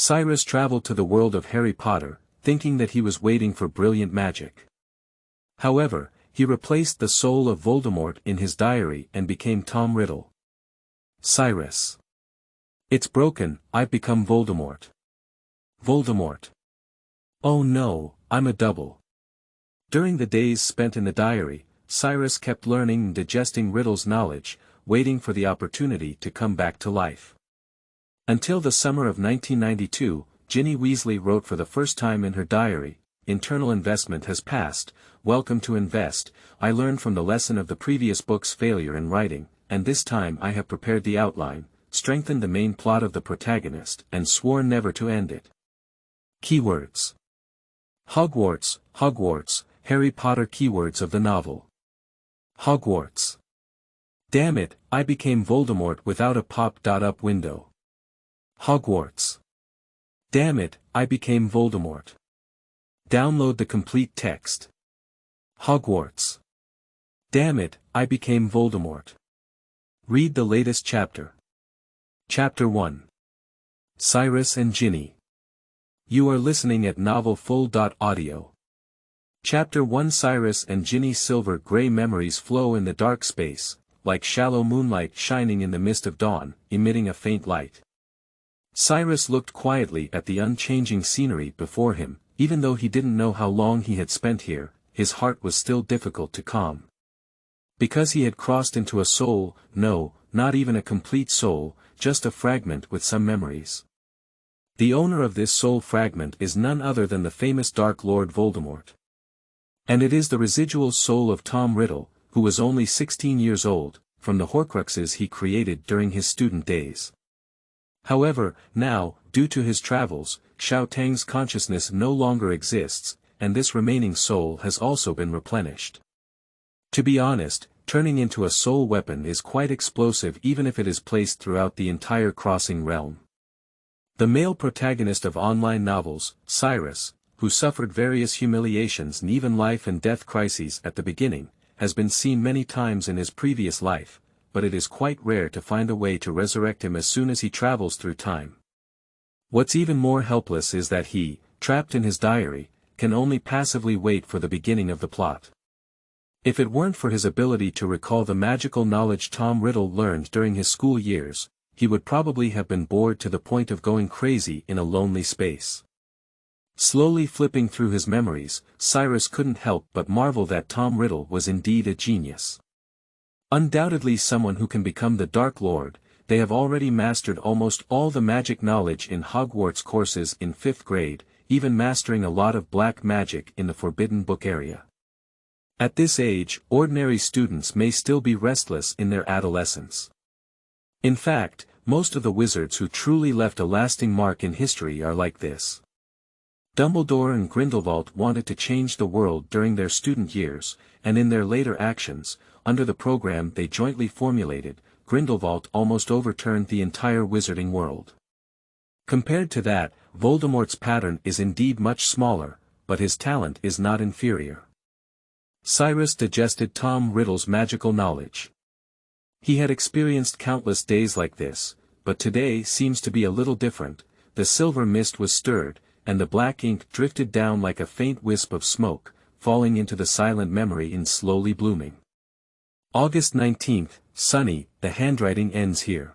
Cyrus traveled to the world of Harry Potter, thinking that he was waiting for brilliant magic. However, he replaced the soul of Voldemort in his diary and became Tom Riddle. Cyrus. It's broken, I've become Voldemort. Voldemort. Oh no, I'm a double. During the days spent in the diary, Cyrus kept learning and digesting Riddle's knowledge, waiting for the opportunity to come back to life. Until the summer of 1992, Ginny Weasley wrote for the first time in her diary, "Internal investment has passed, welcome to invest. I learned from the lesson of the previous book's failure in writing, and this time I have prepared the outline, strengthened the main plot of the protagonist and sworn never to end it." Keywords. Hogwarts, Hogwarts, Harry Potter keywords of the novel. Hogwarts. Damn it, I became Voldemort without a pop-up window. Hogwarts. Damn it, I became Voldemort. Download the complete text. Hogwarts. Damn it, I became Voldemort. Read the latest chapter. Chapter 1. Cyrus and Ginny. You are listening at novelfull.audio. Chapter 1. Cyrus and Ginny's silver-gray memories flow in the dark space, like shallow moonlight shining in the mist of dawn, emitting a faint light. Cyrus looked quietly at the unchanging scenery before him. Even though he didn't know how long he had spent here, his heart was still difficult to calm. Because he had crossed into a soul, no, not even a complete soul, just a fragment with some memories. The owner of this soul fragment is none other than the famous Dark Lord Voldemort. And it is the residual soul of Tom Riddle, who was only 16 years old, from the Horcruxes he created during his student days. However, now, due to his travels, Xiao Tang's consciousness no longer exists, and this remaining soul has also been replenished. To be honest, turning into a soul weapon is quite explosive even if it is placed throughout the entire crossing realm. The male protagonist of online novels, Cyrus, who suffered various humiliations and even life and death crises at the beginning, has been seen many times in his previous life, but it is quite rare to find a way to resurrect him as soon as he travels through time. What's even more helpless is that he, trapped in his diary, can only passively wait for the beginning of the plot. If it weren't for his ability to recall the magical knowledge Tom Riddle learned during his school years, he would probably have been bored to the point of going crazy in a lonely space. Slowly flipping through his memories, Cyrus couldn't help but marvel that Tom Riddle was indeed a genius. Undoubtedly someone who can become the Dark Lord. They have already mastered almost all the magic knowledge in Hogwarts courses in 5th grade, even mastering a lot of black magic in the Forbidden Book area. At this age, ordinary students may still be restless in their adolescence. In fact, most of the wizards who truly left a lasting mark in history are like this. Dumbledore and Grindelwald wanted to change the world during their student years, and in their later actions, under the program they jointly formulated, Grindelwald almost overturned the entire wizarding world. Compared to that, Voldemort's pattern is indeed much smaller, but his talent is not inferior. Cyrus digested Tom Riddle's magical knowledge. He had experienced countless days like this, but today seems to be a little different. The silver mist was stirred, and the black ink drifted down like a faint wisp of smoke, falling into the silent memory in slowly blooming. August 19th, sunny, the handwriting ends here.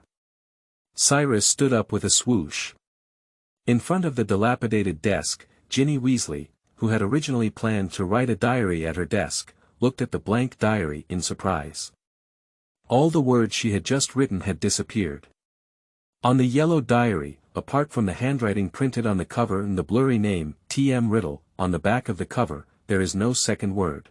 Cyrus stood up with a swoosh. In front of the dilapidated desk, Ginny Weasley, who had originally planned to write a diary at her desk, looked at the blank diary in surprise. All the words she had just written had disappeared. On the yellow diary, apart from the handwriting printed on the cover and the blurry name, T.M. Riddle, on the back of the cover, there is no second word.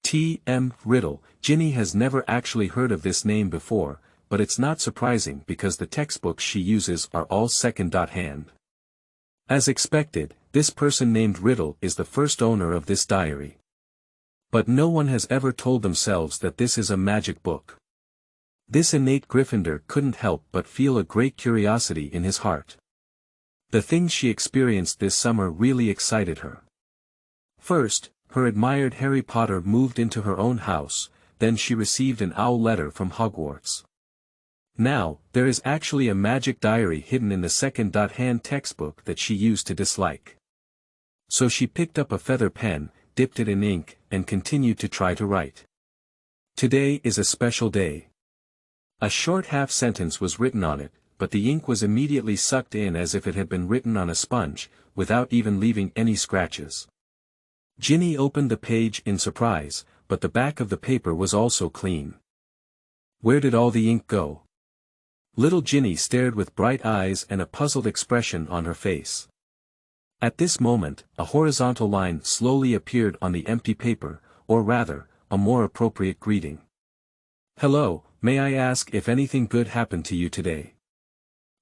T.M. Riddle. Ginny has never actually heard of this name before, but it's not surprising because the textbooks she uses are all second-hand. As expected, this person named Riddle is the first owner of this diary. But no one has ever told themselves that this is a magic book. This innate Gryffindor couldn't help but feel a great curiosity in his heart. The things she experienced this summer really excited her. First, her admired Harry Potter moved into her own house, then she received an owl letter from Hogwarts. Now, there is actually a magic diary hidden in the second-hand textbook that she used to dislike. So she picked up a feather pen, dipped it in ink, and continued to try to write. Today is a special day. A short half-sentence was written on it, but the ink was immediately sucked in as if it had been written on a sponge, without even leaving any scratches. Ginny opened the page in surprise, but the back of the paper was also clean. Where did all the ink go? Little Ginny stared with bright eyes and a puzzled expression on her face. At this moment, a horizontal line slowly appeared on the empty paper, or rather, a more appropriate greeting. Hello, may I ask if anything good happened to you today?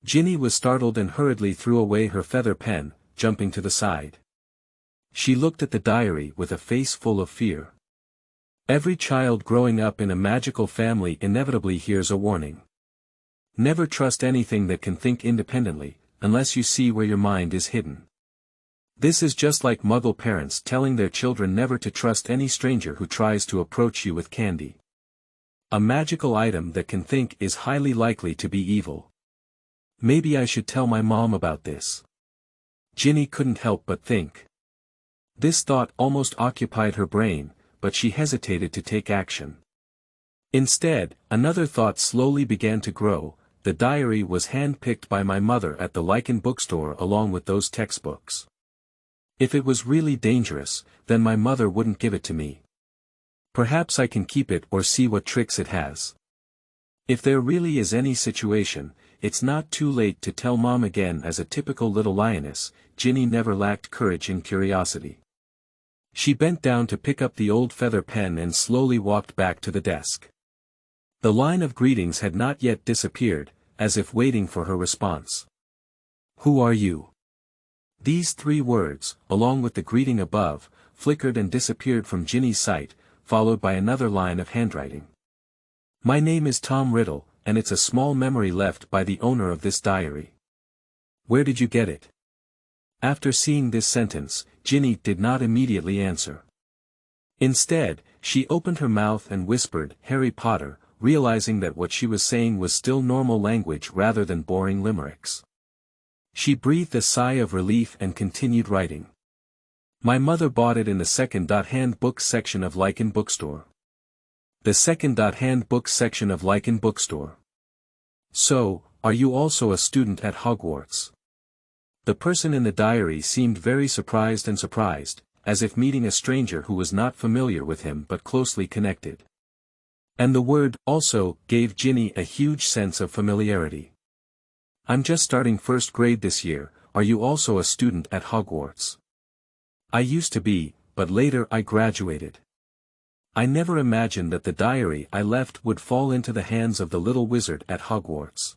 Ginny was startled and hurriedly threw away her feather pen, jumping to the side. She looked at the diary with a face full of fear. Every child growing up in a magical family inevitably hears a warning. Never trust anything that can think independently, unless you see where your mind is hidden. This is just like Muggle parents telling their children never to trust any stranger who tries to approach you with candy. A magical item that can think is highly likely to be evil. Maybe I should tell my mom about this. Ginny couldn't help but think. This thought almost occupied her brain, but she hesitated to take action. Instead, another thought slowly began to grow. The diary was hand-picked by my mother at the Lycan bookstore along with those textbooks. If it was really dangerous, then my mother wouldn't give it to me. Perhaps I can keep it or see what tricks it has. If there really is any situation, it's not too late to tell Mom again. As a typical little lioness, Ginny never lacked courage and curiosity. She bent down to pick up the old feather pen and slowly walked back to the desk. The line of greetings had not yet disappeared, as if waiting for her response. Who are you? These three words, along with the greeting above, flickered and disappeared from Ginny's sight, followed by another line of handwriting. My name is Tom Riddle, and it's a small memory left by the owner of this diary. Where did you get it? After seeing this sentence, Ginny did not immediately answer. Instead, she opened her mouth and whispered, Harry Potter, realizing that what she was saying was still normal language rather than boring limericks. She breathed a sigh of relief and continued writing. My mother bought it in the second-hand books section of Lycan bookstore. The second-hand books section of Lycan bookstore. So, are you also a student at Hogwarts? The person in the diary seemed very surprised, as if meeting a stranger who was not familiar with him but closely connected. And the word, also, gave Ginny a huge sense of familiarity. I'm just starting first grade this year. Are you also a student at Hogwarts? I used to be, but later I graduated. I never imagined that the diary I left would fall into the hands of the little wizard at Hogwarts.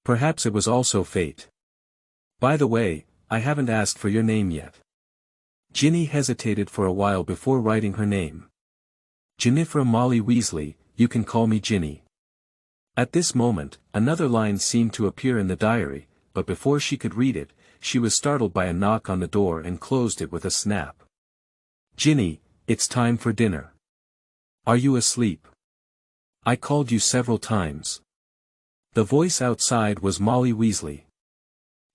Perhaps it was also fate. By the way, I haven't asked for your name yet. Ginny hesitated for a while before writing her name. Jennifer Molly Weasley, you can call me Ginny. At this moment, another line seemed to appear in the diary, but before she could read it, she was startled by a knock on the door and closed it with a snap. Ginny, it's time for dinner. Are you asleep? I called you several times. The voice outside was Molly Weasley.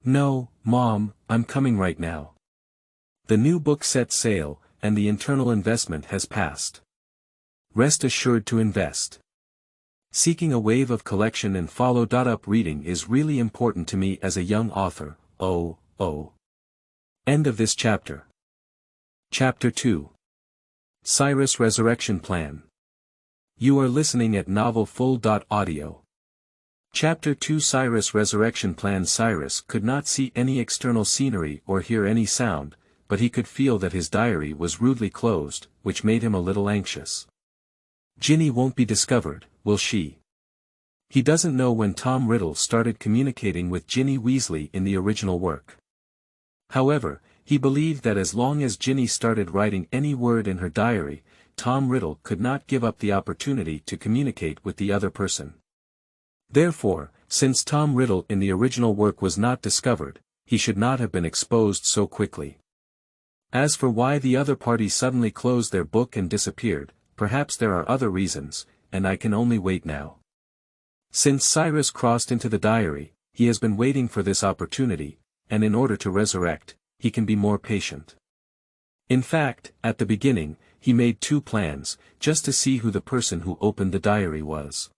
No, Mom, I'm coming right now. The new book set sail, and the internal investment has passed. Rest assured to invest. Seeking a wave of collection and follow-up reading is really important to me as a young author. End of this chapter. Chapter 2. Cyrus Resurrection Plan. You are listening at novelfull.audio. Chapter 2 Cyrus Resurrection Plan. Cyrus could not see any external scenery or hear any sound, but he could feel that his diary was rudely closed, which made him a little anxious. Ginny won't be discovered, will she? He doesn't know when Tom Riddle started communicating with Ginny Weasley in the original work. However, he believed that as long as Ginny started writing any word in her diary, Tom Riddle could not give up the opportunity to communicate with the other person. Therefore, since Tom Riddle in the original work was not discovered, he should not have been exposed so quickly. As for why the other party suddenly closed their book and disappeared, perhaps there are other reasons, and I can only wait now. Since Cyrus crossed into the diary, he has been waiting for this opportunity, and in order to resurrect, he can be more patient. In fact, at the beginning, he made two plans, just to see who the person who opened the diary was.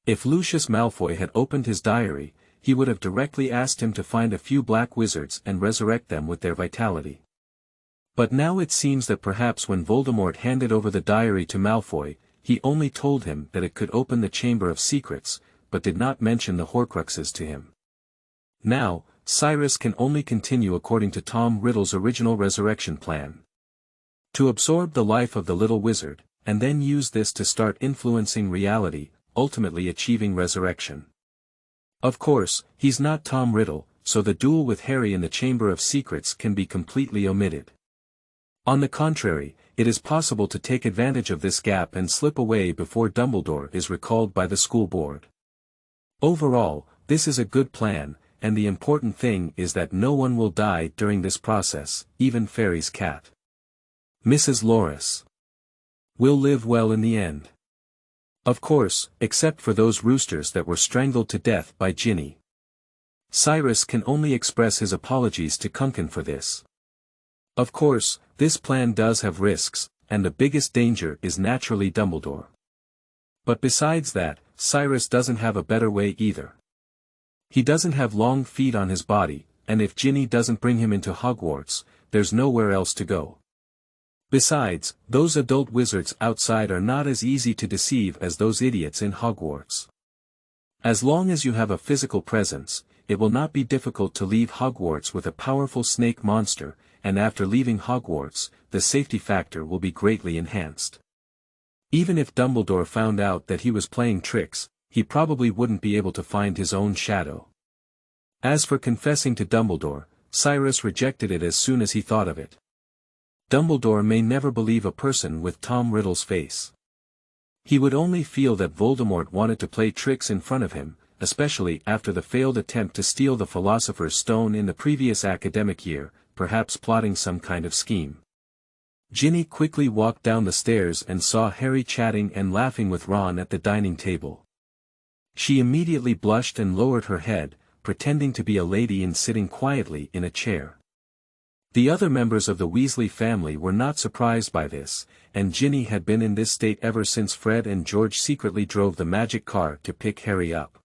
If Lucius Malfoy had opened his diary, he would have directly asked him to find a few black wizards and resurrect them with their vitality. But now it seems that perhaps when Voldemort handed over the diary to Malfoy, he only told him that it could open the Chamber of Secrets, but did not mention the Horcruxes to him. Now, Cyrus can only continue according to Tom Riddle's original resurrection plan. To absorb the life of the little wizard, and then use this to start influencing reality, ultimately achieving resurrection. Of course, he's not Tom Riddle, so the duel with Harry in the Chamber of Secrets can be completely omitted. On the contrary, it is possible to take advantage of this gap and slip away before Dumbledore is recalled by the school board. Overall, this is a good plan, and the important thing is that no one will die during this process, even Fairy's cat. Mrs. Loris will live well in the end. Of course, except for those roosters that were strangled to death by Ginny. Cyrus can only express his apologies to Kunkin for this. Of course, this plan does have risks, and the biggest danger is naturally Dumbledore. But besides that, Cyrus doesn't have a better way either. He doesn't have long feet on his body, and if Ginny doesn't bring him into Hogwarts, there's nowhere else to go. Besides, those adult wizards outside are not as easy to deceive as those idiots in Hogwarts. As long as you have a physical presence, it will not be difficult to leave Hogwarts with a powerful snake monster, and after leaving Hogwarts, the safety factor will be greatly enhanced. Even if Dumbledore found out that he was playing tricks, he probably wouldn't be able to find his own shadow. As for confessing to Dumbledore, Cyrus rejected it as soon as he thought of it. Dumbledore may never believe a person with Tom Riddle's face. He would only feel that Voldemort wanted to play tricks in front of him, especially after the failed attempt to steal the Philosopher's Stone in the previous academic year, perhaps plotting some kind of scheme. Ginny quickly walked down the stairs and saw Harry chatting and laughing with Ron at the dining table. She immediately blushed and lowered her head, pretending to be a lady and sitting quietly in a chair. The other members of the Weasley family were not surprised by this, and Ginny had been in this state ever since Fred and George secretly drove the magic car to pick Harry up.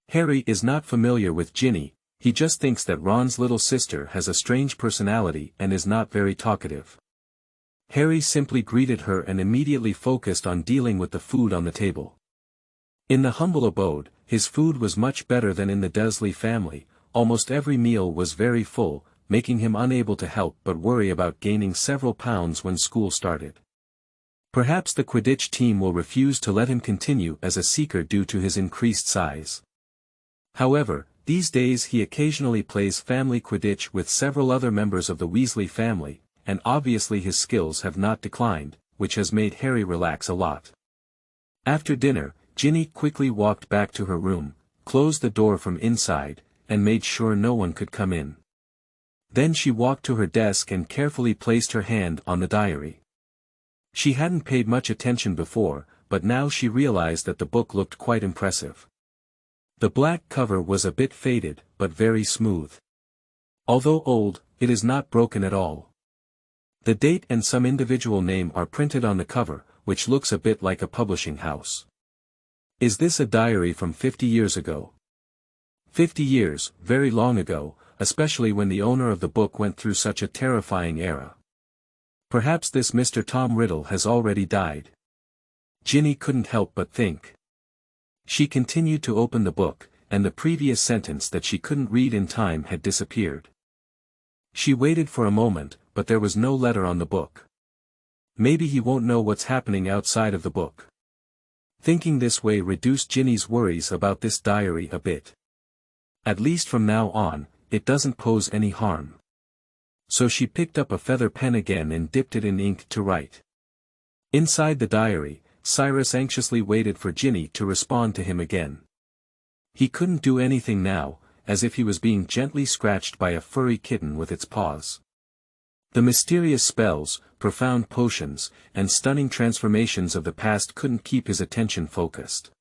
Harry is not familiar with Ginny, he just thinks that Ron's little sister has a strange personality and is not very talkative. Harry simply greeted her and immediately focused on dealing with the food on the table. In the humble abode, his food was much better than in the Dursley family, almost every meal was very full, making him unable to help but worry about gaining several pounds when school started. Perhaps the Quidditch team will refuse to let him continue as a seeker due to his increased size. However, these days he occasionally plays family Quidditch with several other members of the Weasley family, and obviously his skills have not declined, which has made Harry relax a lot. After dinner, Ginny quickly walked back to her room, closed the door from inside, and made sure no one could come in. Then she walked to her desk and carefully placed her hand on the diary. She hadn't paid much attention before, but now she realized that the book looked quite impressive. The black cover was a bit faded, but very smooth. Although old, it is not broken at all. The date and some individual name are printed on the cover, which looks a bit like a publishing house. Is this a diary from 50 years ago? 50 years, very long ago, especially when the owner of the book went through such a terrifying era. Perhaps this Mr. Tom Riddle has already died. Ginny couldn't help but think. She continued to open the book, and the previous sentence that she couldn't read in time had disappeared. She waited for a moment, but there was no letter on the book. Maybe he won't know what's happening outside of the book. Thinking this way reduced Ginny's worries about this diary a bit. At least from now on, it doesn't pose any harm. So she picked up a feather pen again and dipped it in ink to write. Inside the diary, Cyrus anxiously waited for Ginny to respond to him again. He couldn't do anything now, as if he was being gently scratched by a furry kitten with its paws. The mysterious spells, profound potions, and stunning transformations of the past couldn't keep his attention focused.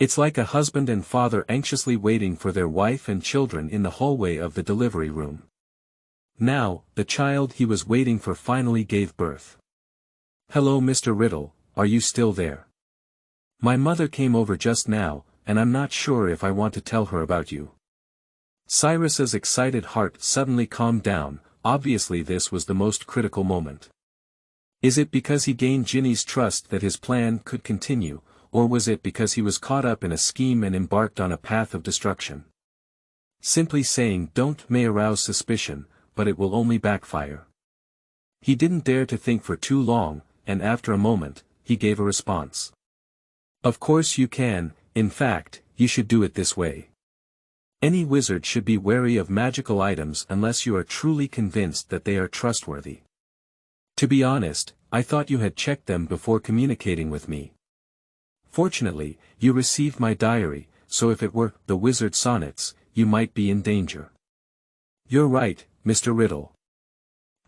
It's like a husband and father anxiously waiting for their wife and children in the hallway of the delivery room. Now, the child he was waiting for finally gave birth. "Hello, Mr. Riddle, are you still there? My mother came over just now, and I'm not sure if I want to tell her about you." Cyrus's excited heart suddenly calmed down. Obviously this was the most critical moment. Is it because he gained Ginny's trust that his plan could continue, or was it because he was caught up in a scheme and embarked on a path of destruction? Simply saying "don't" may arouse suspicion, but it will only backfire. He didn't dare to think for too long, and after a moment, he gave a response. "Of course you can, in fact, you should do it this way. Any wizard should be wary of magical items unless you are truly convinced that they are trustworthy. To be honest, I thought you had checked them before communicating with me. Fortunately, you received my diary, so if it were the wizard sonnets, you might be in danger." "You're right, Mr. Riddle.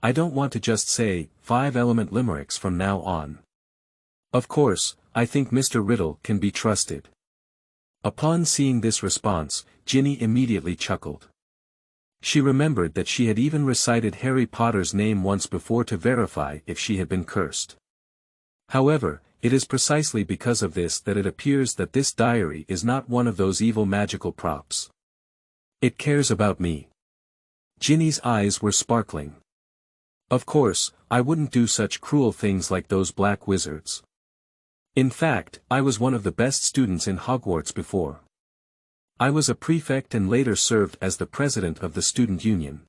I don't want to just say 5-element limericks from now on. Of course, I think Mr. Riddle can be trusted." Upon seeing this response, Ginny immediately chuckled. She remembered that she had even recited Harry Potter's name once before to verify if she had been cursed. However, it is precisely because of this that it appears that this diary is not one of those evil magical props. It cares about me. Ginny's eyes were sparkling. "Of course, I wouldn't do such cruel things like those black wizards. In fact, I was one of the best students in Hogwarts before. I was a prefect and later served as the president of the student union.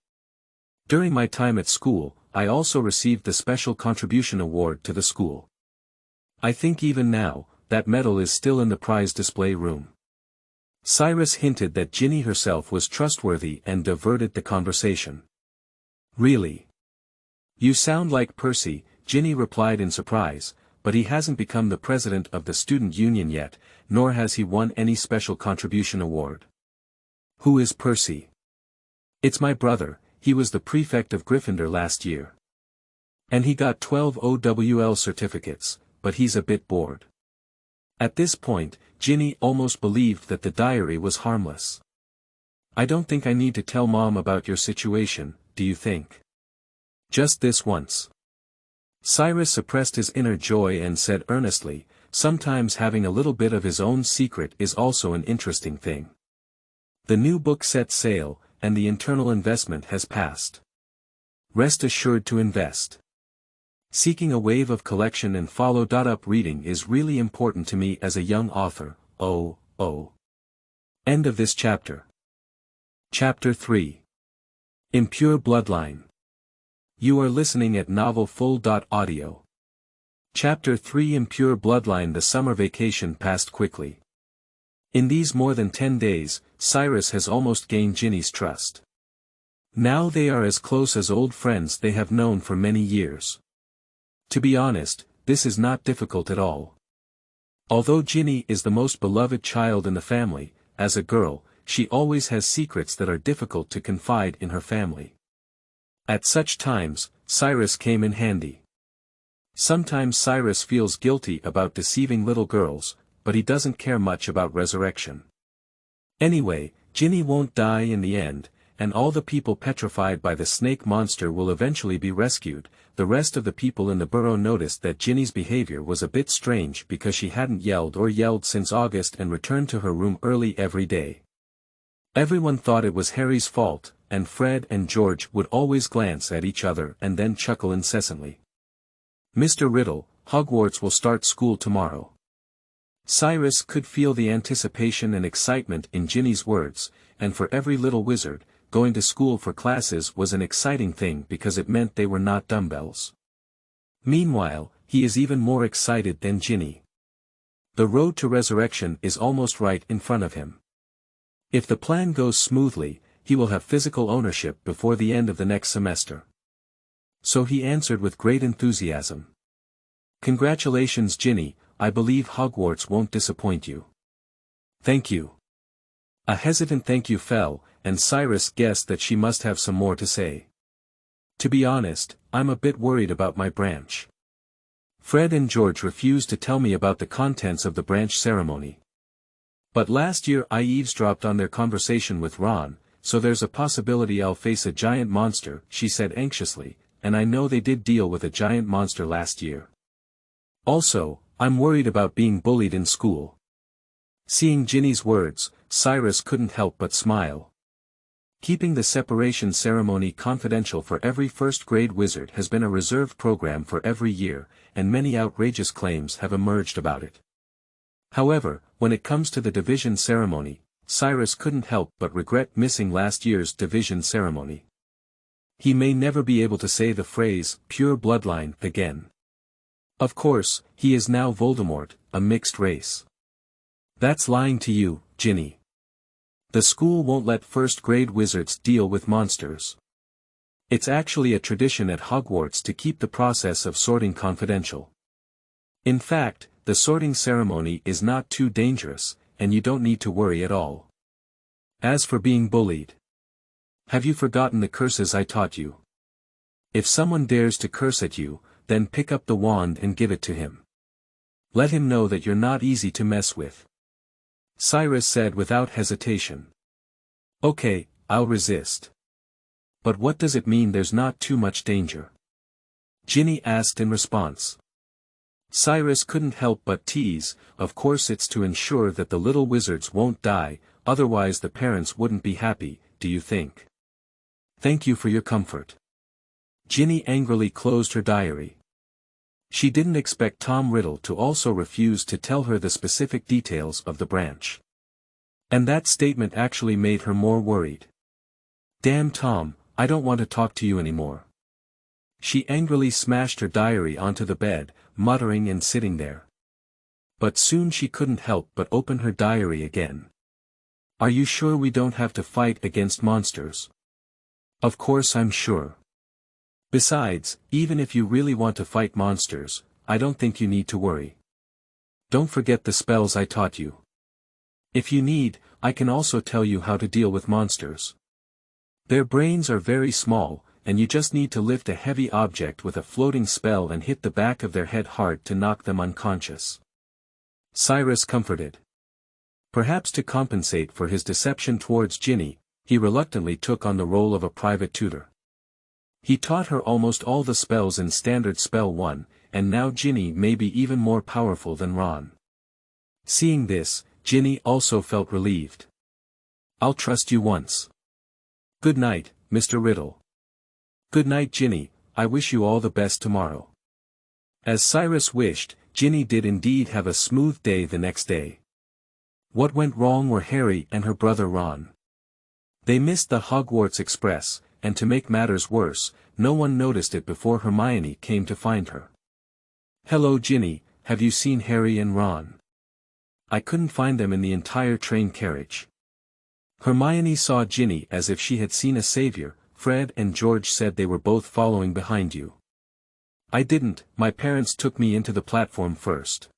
During my time at school, I also received the Special Contribution Award to the school. I think even now, that medal is still in the prize display room." Cyrus hinted that Ginny herself was trustworthy and diverted the conversation. "Really? You sound like Percy," Ginny replied in surprise, "but he hasn't become the president of the student union yet, nor has he won any special contribution award." "Who is Percy?" "It's my brother, he was the prefect of Gryffindor last year. And he got 12 OWL certificates, but he's a bit bored." At this point, Ginny almost believed that the diary was harmless. "I don't think I need to tell Mom about your situation, do you think? Just this once." Cyrus suppressed his inner joy and said earnestly, "Sometimes having a little bit of his own secret is also an interesting thing. The new book set sail, and the internal investment has passed. Rest assured to invest. Seeking a wave of collection and follow-up reading is really important to me as a young author. End of this chapter. Chapter 3. Impure Bloodline. You are listening at novelfull.audio. Chapter 3 Impure Bloodline. The summer vacation passed quickly. In these more than 10 days, Cyrus has almost gained Ginny's trust. Now they are as close as old friends they have known for many years. To be honest, this is not difficult at all. Although Ginny is the most beloved child in the family, as a girl, she always has secrets that are difficult to confide in her family. At such times, Cyrus came in handy. Sometimes Cyrus feels guilty about deceiving little girls, but he doesn't care much about resurrection. Anyway, Ginny won't die in the end, and all the people petrified by the snake monster will eventually be rescued. The rest of the people in the burrow noticed that Ginny's behavior was a bit strange because she hadn't yelled since August and returned to her room early every day. Everyone thought it was Harry's fault, and Fred and George would always glance at each other and then chuckle incessantly. "Mr. Riddle, Hogwarts will start school tomorrow." Cyrus could feel the anticipation and excitement in Ginny's words, and for every little wizard, going to school for classes was an exciting thing because it meant they were not dumbbells. Meanwhile, he is even more excited than Ginny. The road to resurrection is almost right in front of him. If the plan goes smoothly, he will have physical ownership before the end of the next semester. So he answered with great enthusiasm. "Congratulations, Ginny, I believe Hogwarts won't disappoint you." "Thank you." A hesitant thank you fell, and Cyrus guessed that she must have some more to say. "To be honest, I'm a bit worried about my branch. Fred and George refused to tell me about the contents of the branch ceremony." But last year I eavesdropped on their conversation with Ron, so there's a possibility I'll face a giant monster, she said anxiously, and I know they did deal with a giant monster last year. Also, I'm worried about being bullied in school. Seeing Ginny's words, Cyrus couldn't help but smile. Keeping the separation ceremony confidential for every first-grade wizard has been a reserved program for every year, and many outrageous claims have emerged about it. However, when it comes to the division ceremony, Cyrus couldn't help but regret missing last year's division ceremony. He may never be able to say the phrase, pure bloodline, again. Of course, he is now Voldemort, a mixed race. That's lying to you, Ginny. The school won't let first-grade wizards deal with monsters. It's actually a tradition at Hogwarts to keep the process of sorting confidential. In fact, the sorting ceremony is not too dangerous, and you don't need to worry at all. As for being bullied, have you forgotten the curses I taught you? If someone dares to curse at you, then pick up the wand and give it to him. Let him know that you're not easy to mess with. Cyrus said without hesitation. Okay, I'll resist. But what does it mean there's not too much danger? Ginny asked in response. Cyrus couldn't help but tease, of course it's to ensure that the little wizards won't die, otherwise the parents wouldn't be happy, do you think? Thank you for your comfort. Ginny angrily closed her diary. She didn't expect Tom Riddle to also refuse to tell her the specific details of the branch. And that statement actually made her more worried. Damn Tom, I don't want to talk to you anymore. She angrily smashed her diary onto the bed, muttering and sitting there. But soon she couldn't help but open her diary again. Are you sure we don't have to fight against monsters? Of course I'm sure. Besides, even if you really want to fight monsters, I don't think you need to worry. Don't forget the spells I taught you. If you need, I can also tell you how to deal with monsters. Their brains are very small, and you just need to lift a heavy object with a floating spell and hit the back of their head hard to knock them unconscious. Cyrus comforted. Perhaps to compensate for his deception towards Ginny, he reluctantly took on the role of a private tutor. He taught her almost all the spells in Standard Spell 1, and now Ginny may be even more powerful than Ron. Seeing this, Ginny also felt relieved. I'll trust you once. Good night, Mr. Riddle. Good night Ginny, I wish you all the best tomorrow. As Cyrus wished, Ginny did indeed have a smooth day the next day. What went wrong were Harry and her brother Ron. They missed the Hogwarts Express, and to make matters worse, no one noticed it before Hermione came to find her. Hello Ginny, have you seen Harry and Ron? I couldn't find them in the entire train carriage. Hermione saw Ginny as if she had seen a savior. Fred and George said they were both following behind you. I didn't, my parents took me into the platform first.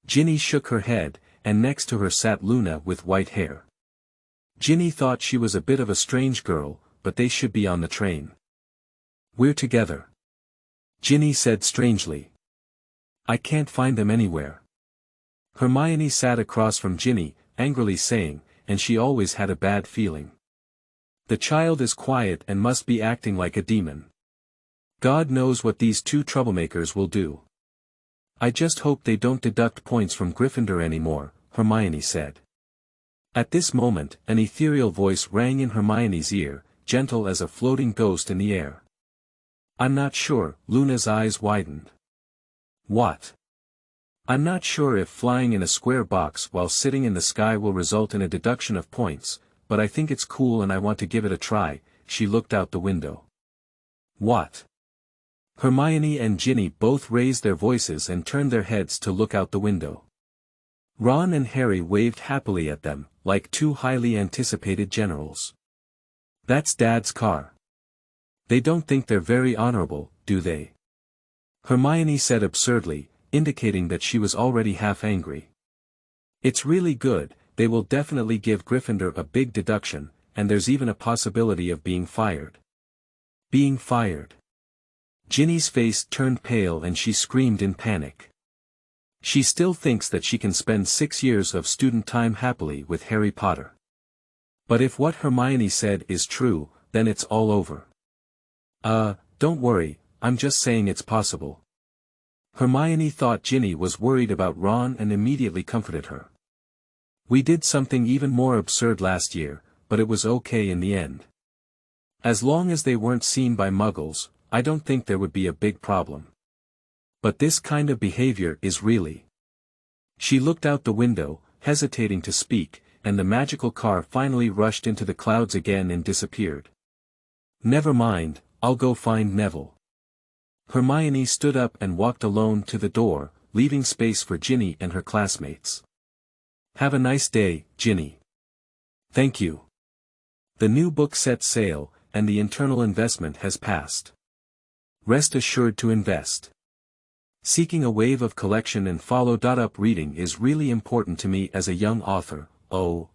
Ginny shook her head, and next to her sat Luna with white hair. Ginny thought she was a bit of a strange girl, but they should be on the train. We're together. Ginny said strangely. I can't find them anywhere. Hermione sat across from Ginny, angrily saying, and she always had a bad feeling. The child is quiet and must be acting like a demon. God knows what these two troublemakers will do. I just hope they don't deduct points from Gryffindor anymore, Hermione said. At this moment, an ethereal voice rang in Hermione's ear, gentle as a floating ghost in the air. I'm not sure, Luna's eyes widened. What? I'm not sure if flying in a square box while sitting in the sky will result in a deduction of points, but I think it's cool and I want to give it a try. She looked out the window. What? Hermione and Ginny both raised their voices and turned their heads to look out the window. Ron and Harry waved happily at them, like two highly anticipated generals. That's Dad's car. They don't think they're very honorable, do they? Hermione said absurdly, indicating that she was already half angry. It's really good, they will definitely give Gryffindor a big deduction, and there's even a possibility of being fired. Being fired. Ginny's face turned pale and she screamed in panic. She still thinks that she can spend 6 years of student time happily with Harry Potter. But if what Hermione said is true, then it's all over. Don't worry, I'm just saying it's possible. Hermione thought Ginny was worried about Ron and immediately comforted her. We did something even more absurd last year, but it was okay in the end. As long as they weren't seen by muggles, I don't think there would be a big problem. But this kind of behavior is really... She looked out the window, hesitating to speak, and the magical car finally rushed into the clouds again and disappeared. Never mind, I'll go find Neville. Hermione stood up and walked alone to the door, leaving space for Ginny and her classmates. Have a nice day, Ginny. Thank you. The new book sets sail, and the internal investment has passed. Rest assured to invest. Seeking a wave of collection and follow-up reading is really important to me as a young author. Oh.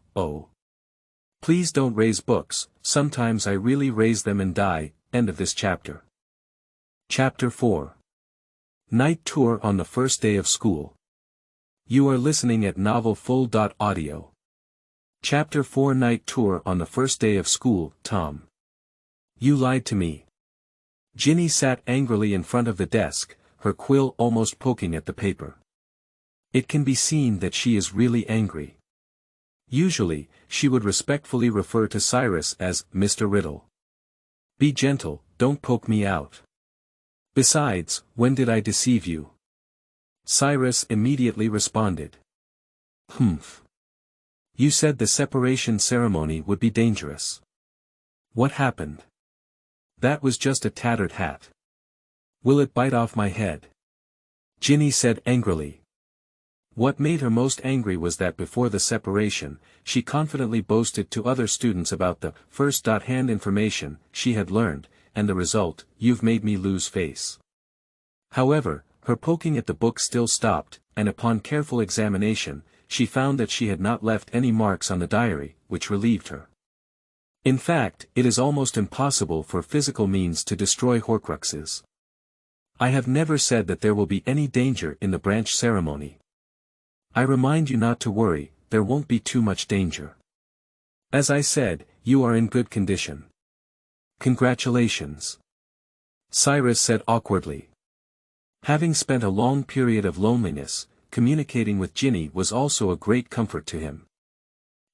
Please don't raise books, sometimes I really raise them and die. End of this chapter. Chapter 4. Night Tour on the First Day of School. You are listening at novelfull.audio. Chapter 4 Night Tour on the First Day of School. Tom. You lied to me. Ginny sat angrily in front of the desk, her quill almost poking at the paper. It can be seen that she is really angry. Usually, she would respectfully refer to Cyrus as Mr. Riddle. Be gentle, don't poke me out. Besides, when did I deceive you? Cyrus immediately responded. Humph. You said the separation ceremony would be dangerous. What happened? That was just a tattered hat. Will it bite off my head? Ginny said angrily. What made her most angry was that before the separation, she confidently boasted to other students about the first-hand information she had learned, and the result, you've made me lose face. However, her poking at the book still stopped, and upon careful examination, she found that she had not left any marks on the diary, which relieved her. In fact, it is almost impossible for physical means to destroy Horcruxes. I have never said that there will be any danger in the branch ceremony. I remind you not to worry, there won't be too much danger. As I said, you are in good condition. Congratulations. Cyrus said awkwardly. Having spent a long period of loneliness, communicating with Ginny was also a great comfort to him.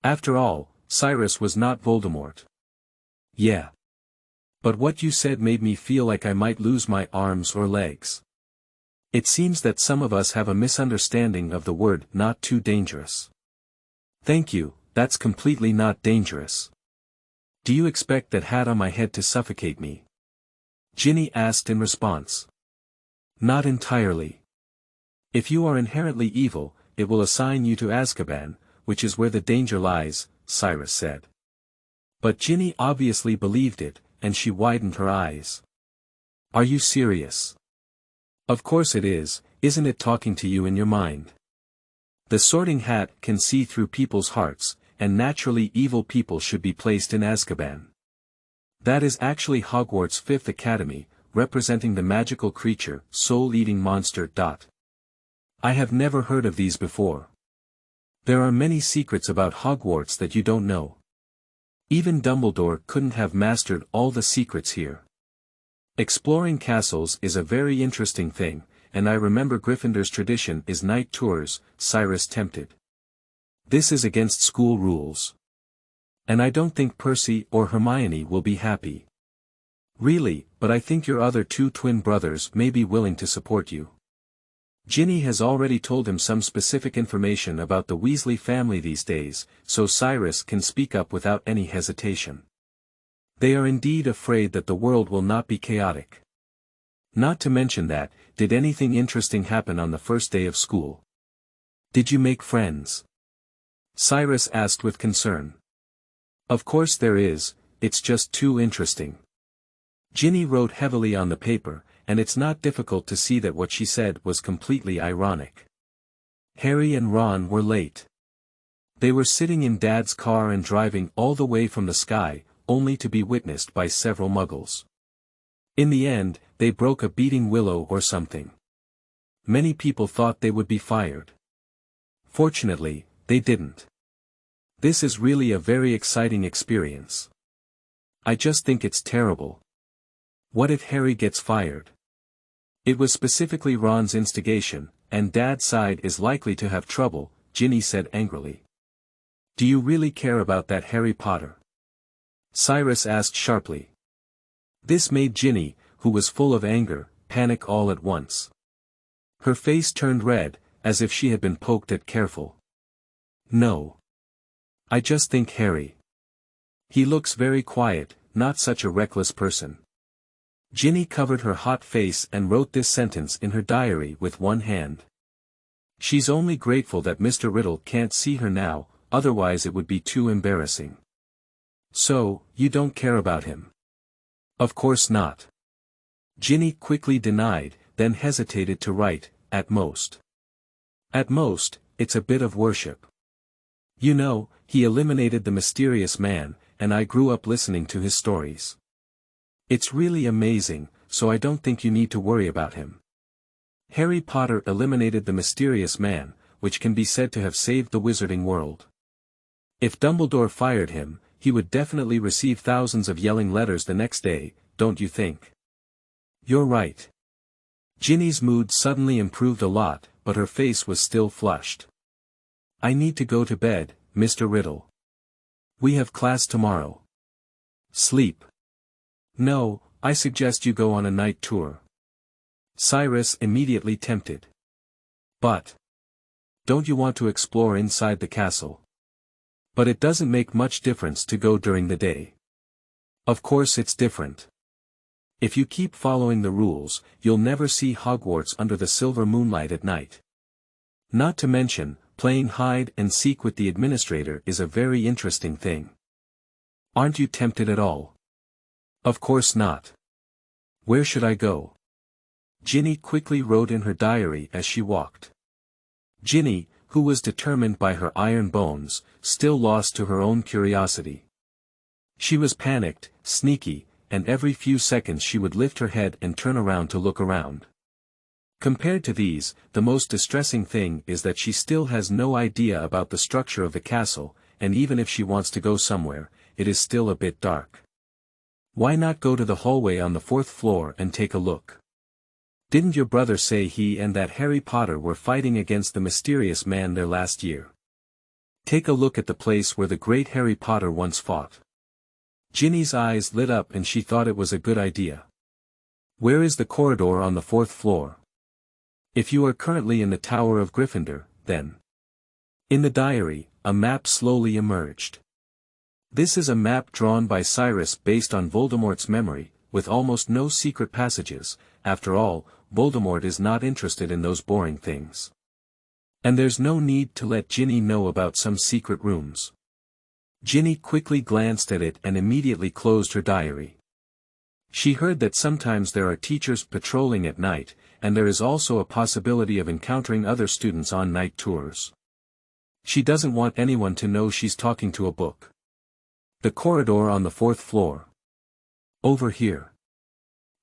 After all, Cyrus was not Voldemort. Yeah. But what you said made me feel like I might lose my arms or legs. It seems that some of us have a misunderstanding of the word not too dangerous. Thank you, that's completely not dangerous. Do you expect that hat on my head to suffocate me? Ginny asked in response. Not entirely. If you are inherently evil, it will assign you to Azkaban, which is where the danger lies, Cyrus said. But Ginny obviously believed it, and she widened her eyes. Are you serious? Of course it is, isn't it talking to you in your mind? The Sorting Hat can see through people's hearts, and naturally evil people should be placed in Azkaban. That is actually Hogwarts' 5th Academy, representing the magical creature, soul-eating monster. I have never heard of these before. There are many secrets about Hogwarts that you don't know. Even Dumbledore couldn't have mastered all the secrets here. Exploring castles is a very interesting thing, and I remember Gryffindor's tradition is night tours, Cyrus tempted. This is against school rules. And I don't think Percy or Hermione will be happy. Really, but I think your other 2 twin brothers may be willing to support you. Ginny has already told him some specific information about the Weasley family these days, so Cyrus can speak up without any hesitation. They are indeed afraid that the world will not be chaotic. Not to mention that, did anything interesting happen on the first day of school? Did you make friends? Cyrus asked with concern. Of course there is, it's just too interesting. Ginny wrote heavily on the paper, and it's not difficult to see that what she said was completely ironic. Harry and Ron were late. They were sitting in Dad's car and driving all the way from the sky, only to be witnessed by several muggles. In the end, they broke a beating willow or something. Many people thought they would be fired. Fortunately, they didn't. This is really a very exciting experience. I just think it's terrible. What if Harry gets fired? It was specifically Ron's instigation, and Dad's side is likely to have trouble, Ginny said angrily. Do you really care about that Harry Potter? Cyrus asked sharply. This made Ginny, who was full of anger, panic all at once. Her face turned red, as if she had been poked at careful. No. I just think Harry. He looks very quiet, not such a reckless person. Ginny covered her hot face and wrote this sentence in her diary with one hand. She's only grateful that Mr. Riddle can't see her now, otherwise it would be too embarrassing. So, you don't care about him? Of course not. Ginny quickly denied, then hesitated to write, at most. At most, it's a bit of worship. You know, he eliminated the mysterious man, and I grew up listening to his stories. It's really amazing, so I don't think you need to worry about him. Harry Potter eliminated the mysterious man, which can be said to have saved the wizarding world. If Dumbledore fired him, he would definitely receive thousands of yelling letters the next day, don't you think? You're right. Ginny's mood suddenly improved a lot, but her face was still flushed. I need to go to bed, Mr. Riddle. We have class tomorrow. Sleep. No, I suggest you go on a night tour. Cyrus immediately tempted. But. Don't you want to explore inside the castle? But it doesn't make much difference to go during the day. Of course it's different. If you keep following the rules, you'll never see Hogwarts under the silver moonlight at night. Not to mention, playing hide and seek with the administrator is a very interesting thing. Aren't you tempted at all? Of course not. Where should I go? Ginny quickly wrote in her diary as she walked. Ginny, who was determined by her iron bones, still lost to her own curiosity. She was panicked, sneaky, and every few seconds she would lift her head and turn around to look around. Compared to these, the most distressing thing is that she still has no idea about the structure of the castle, and even if she wants to go somewhere, it is still a bit dark. Why not go to the hallway on the 4th floor and take a look? Didn't your brother say he and that Harry Potter were fighting against the mysterious man there last year? Take a look at the place where the great Harry Potter once fought. Ginny's eyes lit up and she thought it was a good idea. Where is the corridor on the 4th floor? If you are currently in the Tower of Gryffindor, then. In the diary, a map slowly emerged. This is a map drawn by Cyrus based on Voldemort's memory, with almost no secret passages. After all, Voldemort is not interested in those boring things. And there's no need to let Ginny know about some secret rooms. Ginny quickly glanced at it and immediately closed her diary. She heard that sometimes there are teachers patrolling at night, and there is also a possibility of encountering other students on night tours. She doesn't want anyone to know she's talking to a book. The corridor on the 4th floor. Over here.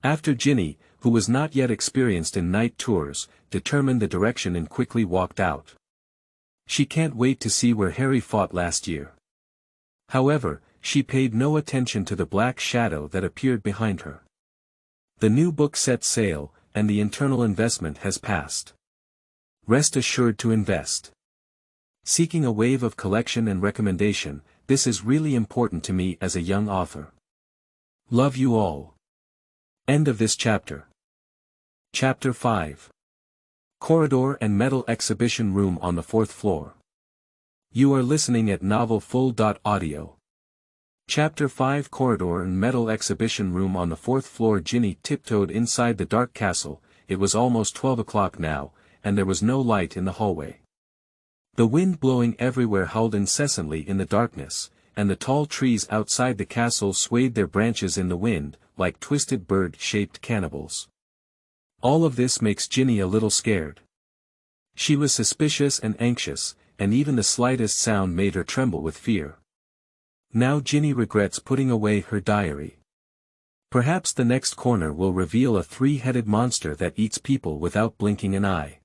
After Ginny, who was not yet experienced in night tours, determined the direction and quickly walked out. She can't wait to see where Harry fought last year. However, she paid no attention to the black shadow that appeared behind her. The new book set sail, and the internal investment has passed. Rest assured to invest. Seeking a wave of collection and recommendation, this is really important to me as a young author. Love you all. End of this chapter. Chapter 5. Corridor and Metal Exhibition Room on the 4th floor. You are listening at novelfull.audio. Chapter 5. Corridor and Metal Exhibition Room on the 4th floor. Ginny tiptoed inside the dark castle. It was almost 12 o'clock now, and there was no light in the hallway. The wind blowing everywhere howled incessantly in the darkness, and the tall trees outside the castle swayed their branches in the wind, like twisted bird-shaped cannibals. All of this makes Ginny a little scared. She was suspicious and anxious, and even the slightest sound made her tremble with fear. Now Ginny regrets putting away her diary. Perhaps the next corner will reveal a three-headed monster that eats people without blinking an eye.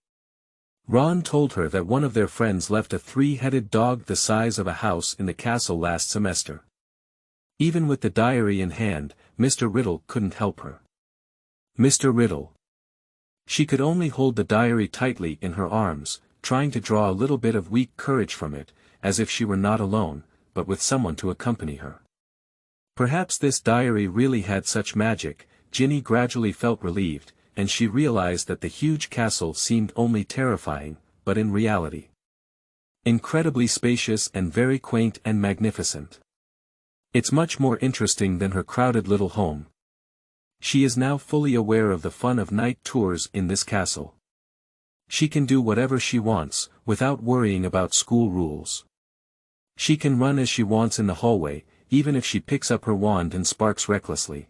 Ron told her that one of their friends left a three-headed dog the size of a house in the castle last semester. Even with the diary in hand, Mr. Riddle couldn't help her. Mr. Riddle. She could only hold the diary tightly in her arms, trying to draw a little bit of weak courage from it, as if she were not alone, but with someone to accompany her. Perhaps this diary really had such magic. Ginny gradually felt relieved, and she realized that the huge castle seemed only terrifying, but in reality, incredibly spacious and very quaint and magnificent. It's much more interesting than her crowded little home. She is now fully aware of the fun of night tours in this castle. She can do whatever she wants, without worrying about school rules. She can run as she wants in the hallway, even if she picks up her wand and sparks recklessly.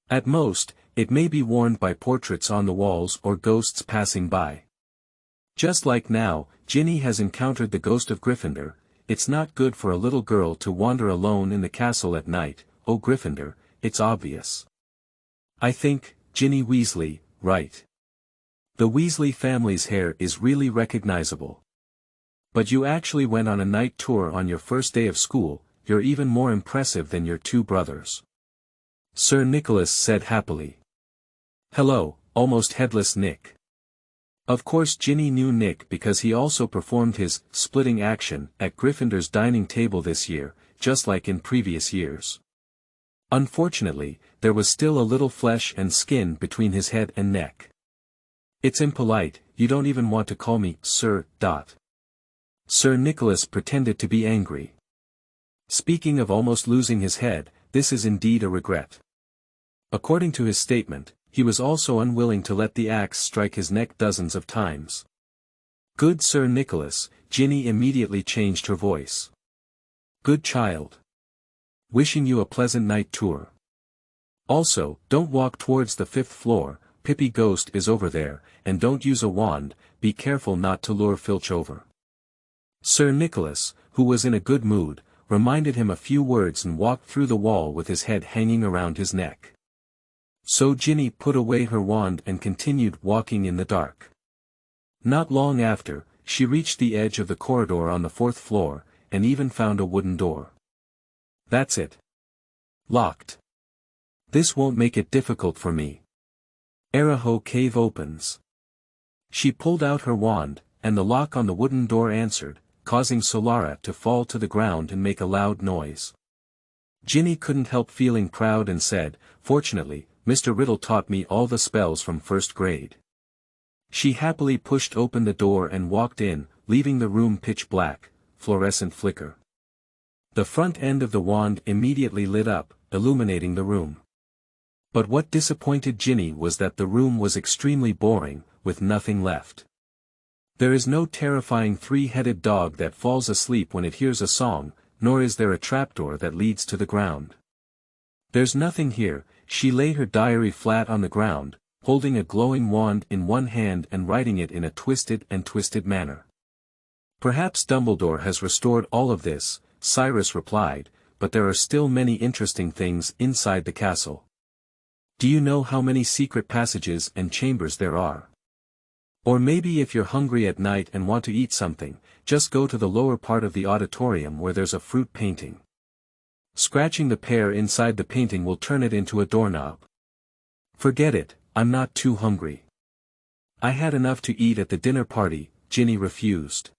At most, it may be warned by portraits on the walls or ghosts passing by. Just like now, Ginny has encountered the ghost of Gryffindor. It's not good for a little girl to wander alone in the castle at night. Oh, Gryffindor, it's obvious. I think, Ginny Weasley, right? The Weasley family's hair is really recognizable. But you actually went on a night tour on your first day of school. You're even more impressive than your two brothers. Sir Nicholas said happily. Hello, almost headless Nick. Of course Ginny knew Nick because he also performed his splitting action at Gryffindor's dining table this year, just like in previous years. Unfortunately, there was still a little flesh and skin between his head and neck. It's impolite, you don't even want to call me Sir. Sir Nicholas pretended to be angry. Speaking of almost losing his head, this is indeed a regret. According to his statement, he was also unwilling to let the axe strike his neck dozens of times. Good Sir Nicholas, Ginny immediately changed her voice. Good child. Wishing you a pleasant night tour. Also, don't walk towards the 5th floor, Pippi Ghost is over there, and don't use a wand, be careful not to lure Filch over. Sir Nicholas, who was in a good mood, reminded him a few words and walked through the wall with his head hanging around his neck. So Ginny put away her wand and continued walking in the dark. Not long after, she reached the edge of the corridor on the 4th floor, and even found a wooden door. That's it. Locked. This won't make it difficult for me. Araho cave opens. She pulled out her wand, and the lock on the wooden door answered, causing Solara to fall to the ground and make a loud noise. Ginny couldn't help feeling proud and said, fortunately, Mr. Riddle taught me all the spells from 1st grade. She happily pushed open the door and walked in, leaving the room pitch black, fluorescent flicker. The front end of the wand immediately lit up, illuminating the room. But what disappointed Ginny was that the room was extremely boring, with nothing left. There is no terrifying three-headed dog that falls asleep when it hears a song, nor is there a trapdoor that leads to the ground. There's nothing here. She lay her diary flat on the ground, holding a glowing wand in one hand and writing it in a twisted manner. Perhaps Dumbledore has restored all of this, Cyrus replied, but there are still many interesting things inside the castle. Do you know how many secret passages and chambers there are? Or maybe if you're hungry at night and want to eat something, just go to the lower part of the auditorium where there's a fruit painting. Scratching the pear inside the painting will turn it into a doorknob. Forget it, I'm not too hungry. I had enough to eat at the dinner party, Ginny refused.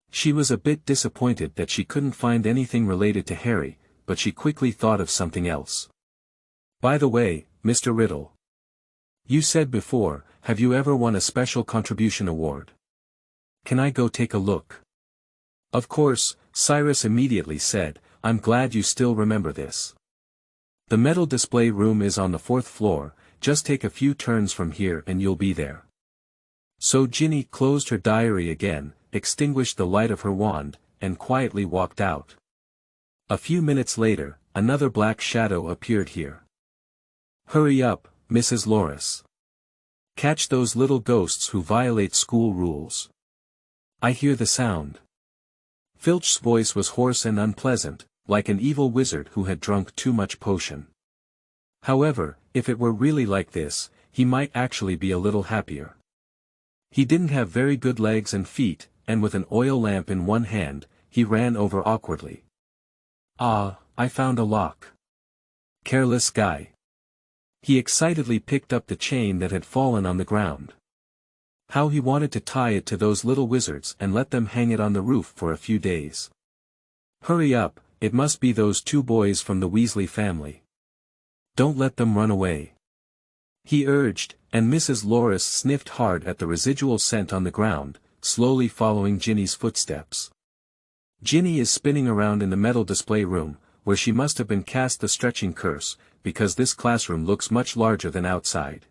She was a bit disappointed that she couldn't find anything related to Harry, but she quickly thought of something else. By the way, Mr. Riddle. You said before, have you ever won a special contribution award? Can I go take a look? Of course, Cyrus immediately said, I'm glad you still remember this. The medal display room is on the 4th floor, just take a few turns from here and you'll be there. So Ginny closed her diary again, extinguished the light of her wand, and quietly walked out. A few minutes later, another black shadow appeared here. Hurry up, Mrs. Loris. Catch those little ghosts who violate school rules. I hear the sound. Filch's voice was hoarse and unpleasant, like an evil wizard who had drunk too much potion. However, if it were really like this, he might actually be a little happier. He didn't have very good legs and feet, and with an oil lamp in one hand, he ran over awkwardly. Ah, I found a lock. Careless guy. He excitedly picked up the chain that had fallen on the ground. How he wanted to tie it to those little wizards and let them hang it on the roof for a few days. Hurry up, it must be those two boys from the Weasley family. Don't let them run away. He urged, and Mrs. Loris sniffed hard at the residual scent on the ground, slowly following Ginny's footsteps. Ginny is spinning around in the metal display room, where she must have been cast the stretching curse, because this classroom looks much larger than outside.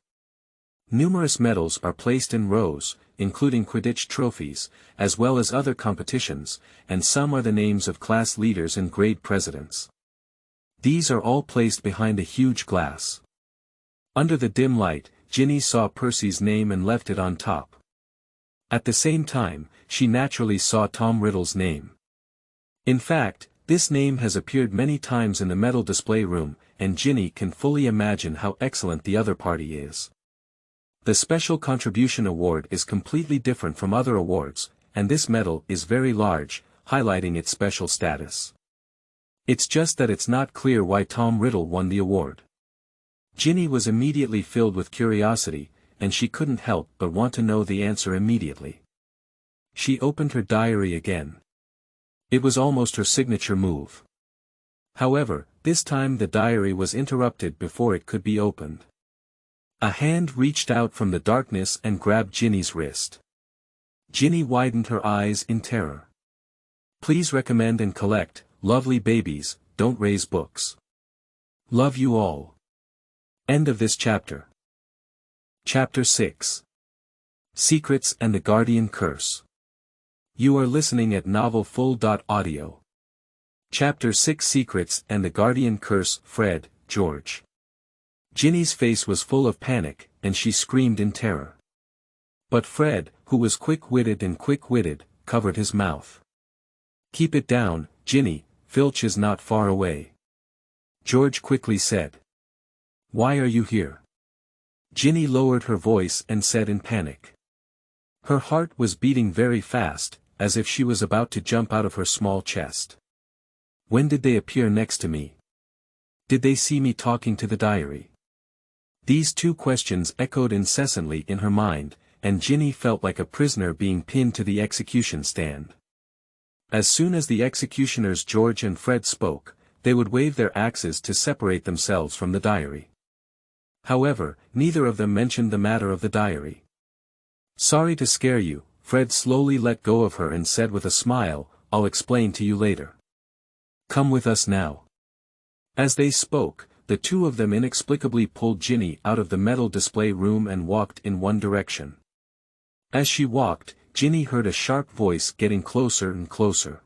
Numerous medals are placed in rows, including Quidditch trophies, as well as other competitions, and some are the names of class leaders and grade presidents. These are all placed behind a huge glass. Under the dim light, Ginny saw Percy's name and left it on top. At the same time, she naturally saw Tom Riddle's name. In fact, this name has appeared many times in the metal display room, and Ginny can fully imagine how excellent the other party is. The Special Contribution Award is completely different from other awards, and this medal is very large, highlighting its special status. It's just that it's not clear why Tom Riddle won the award. Ginny was immediately filled with curiosity, and she couldn't help but want to know the answer immediately. She opened her diary again. It was almost her signature move. However, this time the diary was interrupted before it could be opened. A hand reached out from the darkness and grabbed Ginny's wrist. Ginny widened her eyes in terror. Please recommend and collect, lovely babies, don't raise books. Love you all. End of this chapter. Chapter 6. Secrets and the Guardian Curse. You are listening at novelfull.audio. Chapter 6 Secrets and the Guardian Curse. Fred, George. Ginny's face was full of panic, and she screamed in terror. But Fred, who was quick-witted, covered his mouth. Keep it down, Ginny, Filch is not far away. George quickly said. Why are you here? Ginny lowered her voice and said in panic. Her heart was beating very fast, as if she was about to jump out of her small chest. When did they appear next to me? Did they see me talking to the diary? These two questions echoed incessantly in her mind, and Ginny felt like a prisoner being pinned to the execution stand. As soon as the executioners George and Fred spoke, they would wave their axes to separate themselves from the diary. However, neither of them mentioned the matter of the diary. Sorry to scare you, Fred slowly let go of her and said with a smile, I'll explain to you later. Come with us now. As they spoke, the two of them inexplicably pulled Ginny out of the metal display room and walked in one direction. As she walked, Ginny heard a sharp voice getting closer and closer.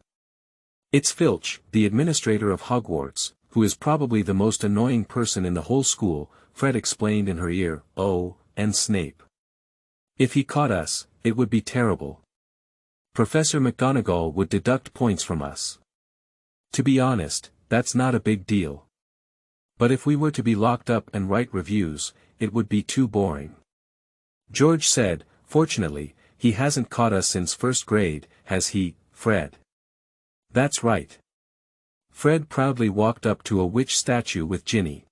It's Filch, the administrator of Hogwarts, who is probably the most annoying person in the whole school, Fred explained in her ear. Oh, and Snape. If he caught us, it would be terrible. Professor McGonagall would deduct points from us. To be honest, that's not a big deal. But if we were to be locked up and write reviews, it would be too boring. George said, fortunately, he hasn't caught us since first grade, has he, Fred? That's right. Fred proudly walked up to a witch statue with Ginny.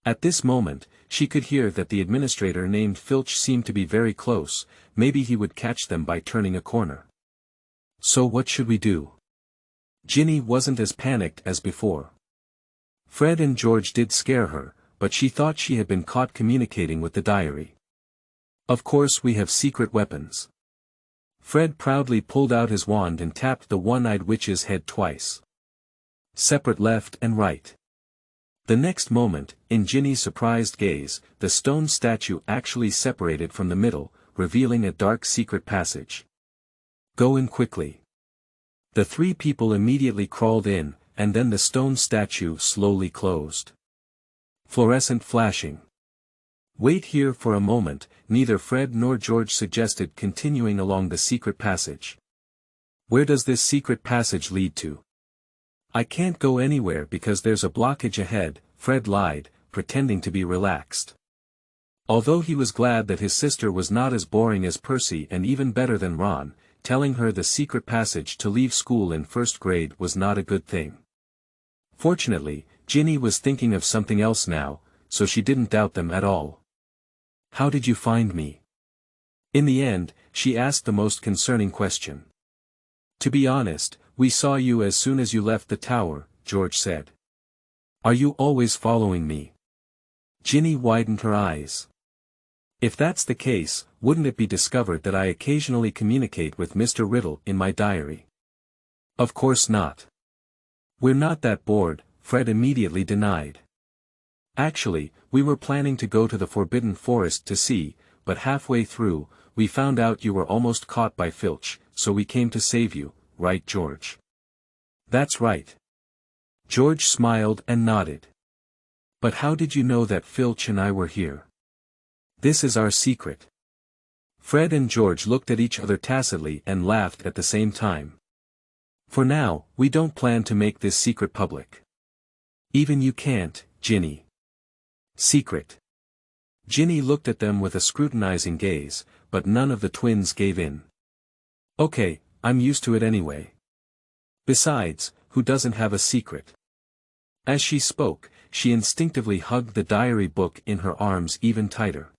At this moment, she could hear that the administrator named Filch seemed to be very close, maybe he would catch them by turning a corner. So what should we do? Ginny wasn't as panicked as before. Fred and George did scare her, but she thought she had been caught communicating with the diary. Of course we have secret weapons. Fred proudly pulled out his wand and tapped the one-eyed witch's head twice. Separate left and right. The next moment, in Ginny's surprised gaze, the stone statue actually separated from the middle, revealing a dark secret passage. Go in quickly. The three people immediately crawled in, and then the stone statue slowly closed. Fluorescent flashing. Wait here for a moment, neither Fred nor George suggested continuing along the secret passage. Where does this secret passage lead to? I can't go anywhere because there's a blockage ahead, Fred lied, pretending to be relaxed. Although he was glad that his sister was not as boring as Percy and even better than Ron, telling her the secret passage to leave school in first grade was not a good thing. Fortunately, Ginny was thinking of something else now, so she didn't doubt them at all. "How did you find me?" In the end, she asked the most concerning question. "To be honest, we saw you as soon as you left the tower," George said. "Are you always following me?" Ginny widened her eyes. "If that's the case, wouldn't it be discovered that I occasionally communicate with Mr. Riddle in my diary?" "Of course not. We're not that bored," Fred immediately denied. "Actually, we were planning to go to the Forbidden Forest to see, but halfway through, we found out you were almost caught by Filch, so we came to save you, right George?" "That's right." George smiled and nodded. "But how did you know that Filch and I were here?" "This is our secret." Fred and George looked at each other tacitly and laughed at the same time. "For now, we don't plan to make this secret public." "Even you can't, Ginny." "Secret." Ginny looked at them with a scrutinizing gaze, but none of the twins gave in. "Okay, I'm used to it anyway. Besides, who doesn't have a secret?" As she spoke, she instinctively hugged the diary book in her arms even tighter.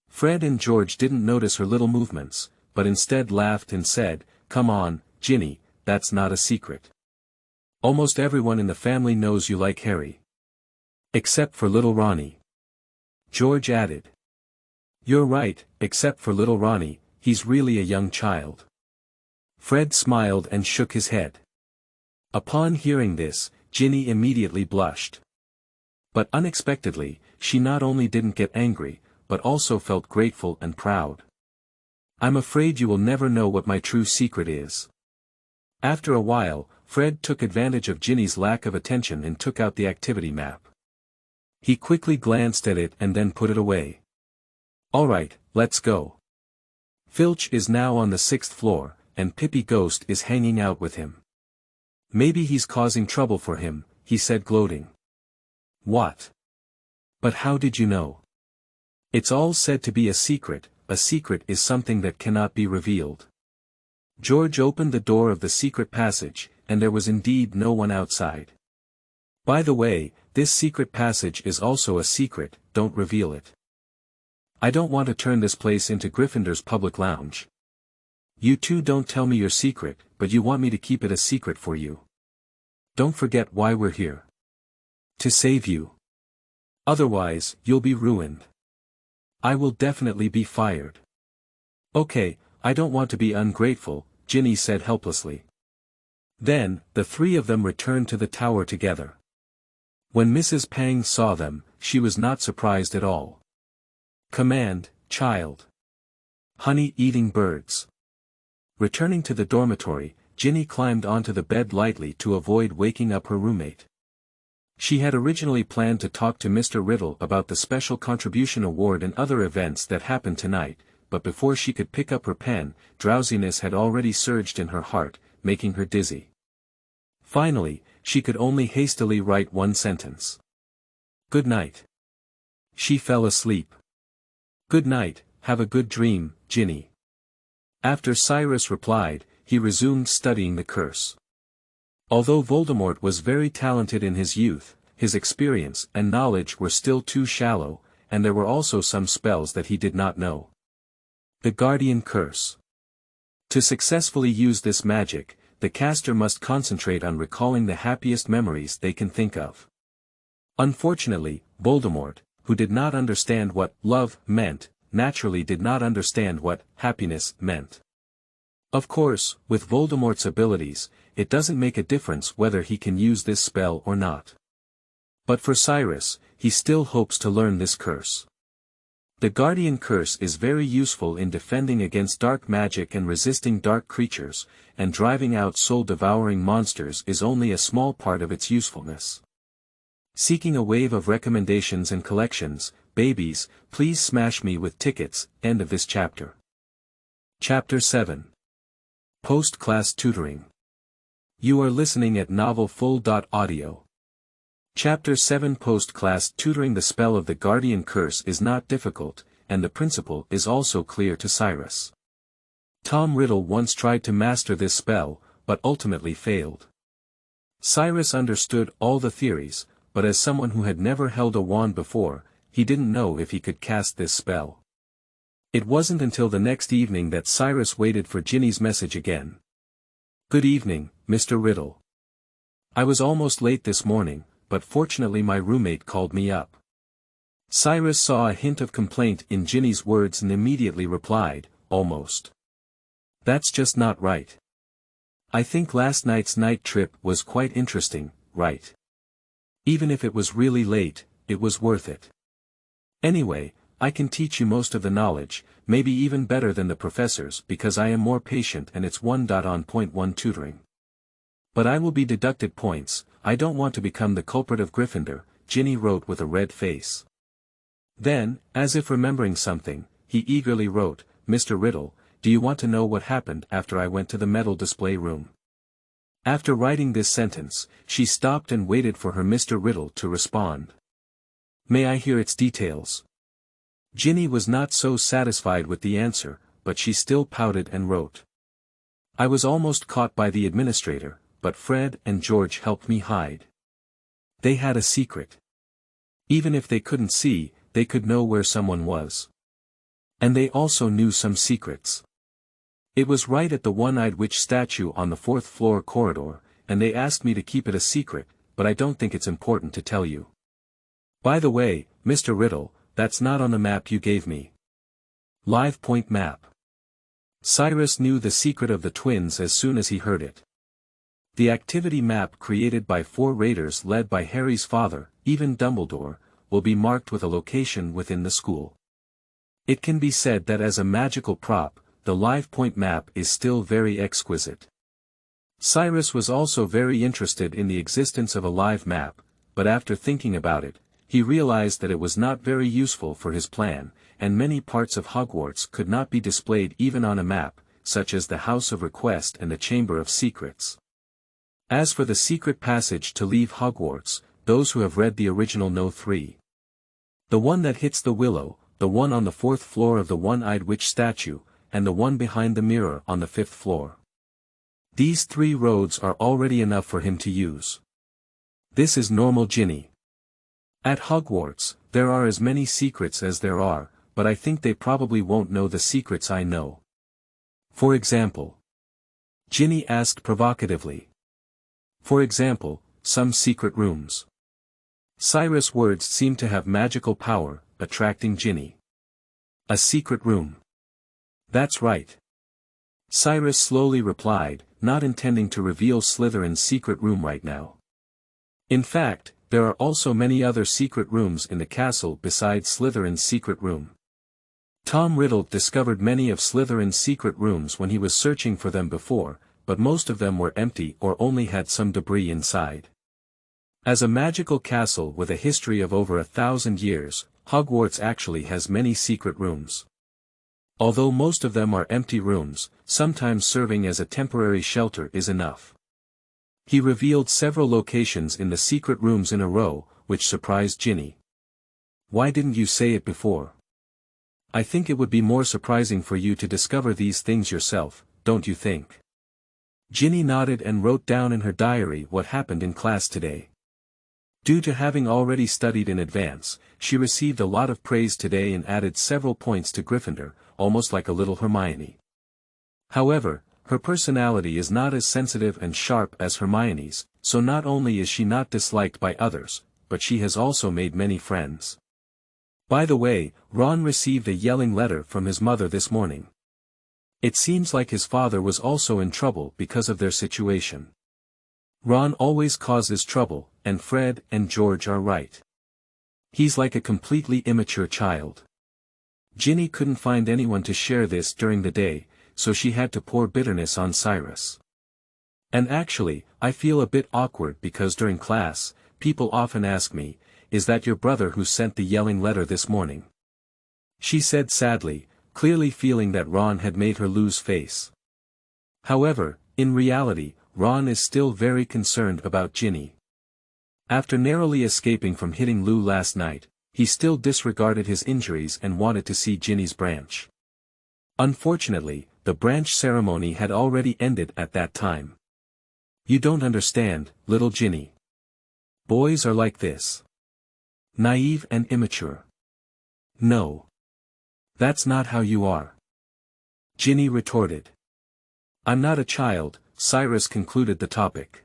Fred and George didn't notice her little movements, but instead laughed and said, "Come on, Ginny, that's not a secret. Almost everyone in the family knows you like Harry. Except for little Ronnie." George added. "You're right, except for little Ronnie, he's really a young child." Fred smiled and shook his head. Upon hearing this, Ginny immediately blushed. But unexpectedly, she not only didn't get angry, but also felt grateful and proud. "I'm afraid you will never know what my true secret is." After a while, Fred took advantage of Ginny's lack of attention and took out the activity map. He quickly glanced at it and then put it away. "All right, let's go. Filch is now on the 6th floor, and Pippi Ghost is hanging out with him. Maybe he's causing trouble for him," he said gloating. "What? But how did you know?" "It's all said to be a secret is something that cannot be revealed." George opened the door of the secret passage, and there was indeed no one outside. "By the way, this secret passage is also a secret, don't reveal it. I don't want to turn this place into Gryffindor's public lounge. You two don't tell me your secret, but you want me to keep it a secret for you. Don't forget why we're here. To save you. Otherwise, you'll be ruined. I will definitely be fired." "Okay, I don't want to be ungrateful," Ginny said helplessly. Then, the three of them returned to the tower together. When Mrs. Pang saw them, she was not surprised at all. "Command, child. Honey-eating birds." Returning to the dormitory, Ginny climbed onto the bed lightly to avoid waking up her roommate. She had originally planned to talk to Mr. Riddle about the Special Contribution Award and other events that happened tonight, but before she could pick up her pen, drowsiness had already surged in her heart, making her dizzy. Finally, she could only hastily write one sentence. "Good night." She fell asleep. "Good night, have a good dream, Ginny." After Cyrus replied, he resumed studying the curse. Although Voldemort was very talented in his youth, his experience and knowledge were still too shallow, and there were also some spells that he did not know. The Guardian Curse. To successfully use this magic, the caster must concentrate on recalling the happiest memories they can think of. Unfortunately, Voldemort, who did not understand what love meant, naturally did not understand what happiness meant. Of course, with Voldemort's abilities, it doesn't make a difference whether he can use this spell or not. But for Cyrus, he still hopes to learn this curse. The Guardian Curse is very useful in defending against dark magic and resisting dark creatures, and driving out soul-devouring monsters is only a small part of its usefulness. Seeking a wave of recommendations and collections, babies, please smash me with tickets. End of this chapter. Chapter 7. Post-Class Tutoring. You are listening at novelfull.audio. Chapter 7 Post-class tutoring. The spell of the Guardian Curse is not difficult, and the principle is also clear to Cyrus. Tom Riddle once tried to master this spell, but ultimately failed. Cyrus understood all the theories, but as someone who had never held a wand before, he didn't know if he could cast this spell. It wasn't until the next evening that Cyrus waited for Ginny's message again. "Good evening, Mr. Riddle. I was almost late this morning, but fortunately my roommate called me up." Cyrus saw a hint of complaint in Ginny's words and immediately replied, "Almost. That's just not right. I think last night's night trip was quite interesting, right? Even if it was really late, it was worth it. Anyway, I can teach you most of the knowledge, maybe even better than the professors because I am more patient and it's 1.on.1 tutoring. But I will be deducted points. I don't want to become the culprit of Gryffindor," Ginny wrote with a red face. Then, as if remembering something, he eagerly wrote, "Mr. Riddle, do you want to know what happened after I went to the medal display room?" After writing this sentence, she stopped and waited for her Mr. Riddle to respond. "May I hear its details?" Ginny was not so satisfied with the answer, but she still pouted and wrote. "I was almost caught by the administrator, but Fred and George helped me hide. They had a secret. Even if they couldn't see, they could know where someone was. And they also knew some secrets. It was right at the one-eyed witch statue on the 4th floor corridor, and they asked me to keep it a secret, but I don't think it's important to tell you. By the way, Mr. Riddle, that's not on the map you gave me. Live Point map." Cyrus knew the secret of the twins as soon as he heard it. The activity map created by 4 raiders led by Harry's father, even Dumbledore, will be marked with a location within the school. It can be said that as a magical prop, the Live Point map is still very exquisite. Cyrus was also very interested in the existence of a live map, but after thinking about it, he realized that it was not very useful for his plan, and many parts of Hogwarts could not be displayed even on a map, such as the House of Request and the Chamber of Secrets. As for the secret passage to leave Hogwarts, those who have read the original know 3. The one that hits the willow, the one on the 4th floor of the one-eyed witch statue, and the one behind the mirror on the 5th floor. These 3 roads are already enough for him to use. This is normal Ginny. At Hogwarts, there are as many secrets as there are, but I think they probably won't know the secrets I know. For example. Ginny asked provocatively. For example, some secret rooms. Cyrus' words seemed to have magical power, attracting Ginny. A secret room. That's right. Cyrus slowly replied, not intending to reveal Slytherin's secret room right now. In fact, there are also many other secret rooms in the castle besides Slytherin's secret room. Tom Riddle discovered many of Slytherin's secret rooms when he was searching for them before, but most of them were empty or only had some debris inside. As a magical castle with a history of over 1,000 years, Hogwarts actually has many secret rooms. Although most of them are empty rooms, sometimes serving as a temporary shelter is enough. He revealed several locations in the secret rooms in a row, which surprised Ginny. "Why didn't you say it before? I think it would be more surprising for you to discover these things yourself, don't you think?" Ginny nodded and wrote down in her diary what happened in class today. Due to having already studied in advance, she received a lot of praise today and added several points to Gryffindor, almost like a little Hermione. However, her personality is not as sensitive and sharp as Hermione's, so not only is she not disliked by others, but she has also made many friends. By the way, Ron received a yelling letter from his mother this morning. It seems like his father was also in trouble because of their situation. Ron always causes trouble, and Fred and George are right. He's like a completely immature child. Ginny couldn't find anyone to share this during the day, so she had to pour bitterness on Cyrus. And actually, I feel a bit awkward because during class, people often ask me, "Is that your brother who sent the yelling letter this morning?" She said sadly, clearly feeling that Ron had made her lose face. However, in reality, Ron is still very concerned about Ginny. After narrowly escaping from hitting Lou last night, he still disregarded his injuries and wanted to see Ginny's branch. Unfortunately, the branch ceremony had already ended at that time. You don't understand, little Ginny. Boys are like this. Naive and immature. No. That's not how you are. Ginny retorted. I'm not a child, Cyrus concluded the topic.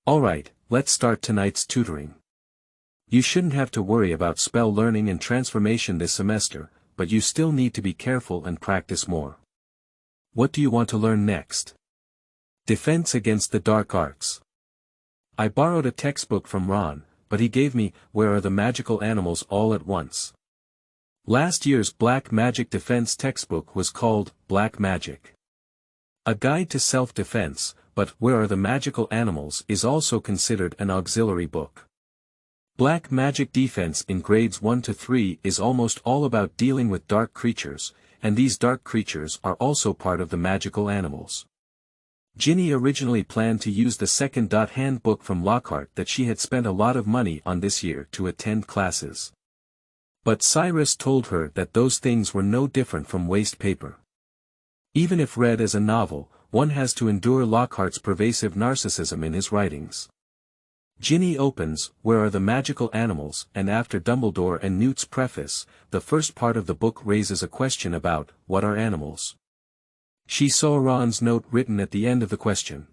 Alright, let's start tonight's tutoring. You shouldn't have to worry about spell learning and transformation this semester, but you still need to be careful and practice more. What do you want to learn next? Defense against the dark arts. I borrowed a textbook from Ron, but he gave me Where Are the Magical Animals all at once. Last year's Black Magic Defense textbook was called Black Magic. A Guide to Self-Defense, but Where Are the Magical Animals is also considered an auxiliary book. Black Magic Defense in grades 1 to 3 is almost all about dealing with dark creatures, and these dark creatures are also part of the magical animals. Ginny originally planned to use the second handbook from Lockhart that she had spent a lot of money on this year to attend classes. But Cyrus told her that those things were no different from waste paper. Even if read as a novel, one has to endure Lockhart's pervasive narcissism in his writings. Ginny opens Where Are the Magical Animals, and after Dumbledore and Newt's preface, the first part of the book raises a question about, what are animals? She saw Ron's note written at the end of the question.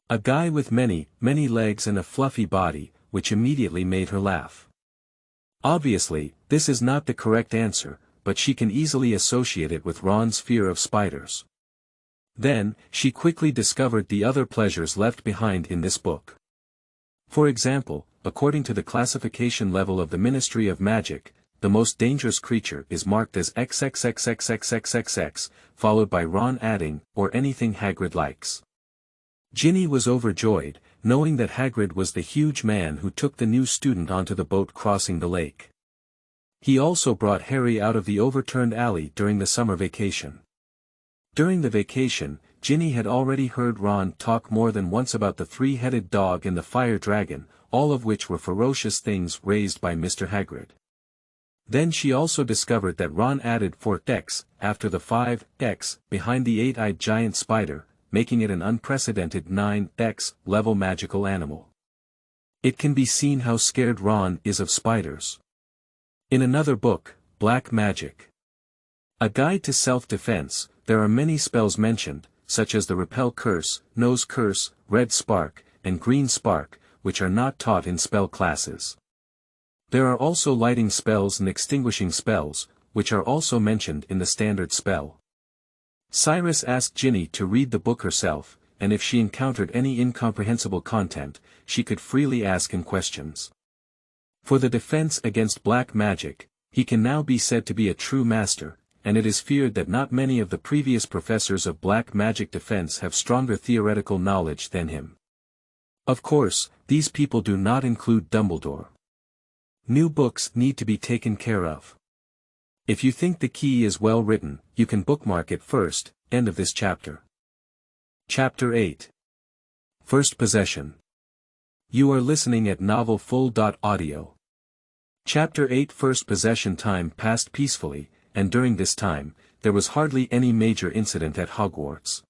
A guy with many, many legs and a fluffy body, which immediately made her laugh. Obviously, this is not the correct answer, but she can easily associate it with Ron's fear of spiders. Then, she quickly discovered the other pleasures left behind in this book. For example, according to the classification level of the Ministry of Magic, the most dangerous creature is marked as XXXXXXXX, followed by Ron adding, or anything Hagrid likes. Ginny was overjoyed, knowing that Hagrid was the huge man who took the new student onto the boat crossing the lake. He also brought Harry out of the overturned alley during the summer vacation. During the vacation, Ginny had already heard Ron talk more than once about the three-headed dog and the fire dragon, all of which were ferocious things raised by Mr. Hagrid. Then she also discovered that Ron added 4x, after the 5x, behind the 8-eyed giant spider, making it an unprecedented 9x level magical animal. It can be seen how scared Ron is of spiders. In another book, Black Magic. A Guide to Self-Defense, there are many spells mentioned, such as the Repel Curse, Nose Curse, Red Spark, and Green Spark, which are not taught in spell classes. There are also lighting spells and extinguishing spells, which are also mentioned in the standard spell. Cyrus asked Ginny to read the book herself, and if she encountered any incomprehensible content, she could freely ask him questions. For the defense against black magic, he can now be said to be a true master, and it is feared that not many of the previous professors of black magic defense have stronger theoretical knowledge than him. Of course, these people do not include Dumbledore. New books need to be taken care of. If you think the key is well written, you can bookmark it first. End of this chapter. Chapter 8. First Possession. You are listening at novelfull.audio. Chapter 8. First Possession. Time passed peacefully, and during this time, there was hardly any major incident at Hogwarts.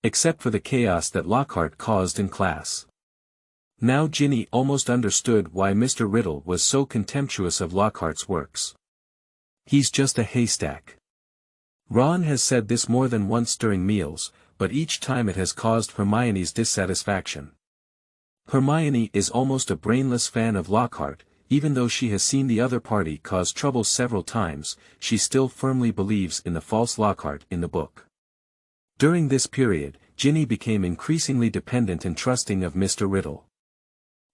Except for the chaos that Lockhart caused in class. Now Ginny almost understood why Mr. Riddle was so contemptuous of Lockhart's works. He's just a haystack. Ron has said this more than once during meals, but each time it has caused Hermione's dissatisfaction. Hermione is almost a brainless fan of Lockhart. Even though she has seen the other party cause trouble several times, she still firmly believes in the false Lockhart in the book. During this period, Ginny became increasingly dependent and trusting of Mr. Riddle.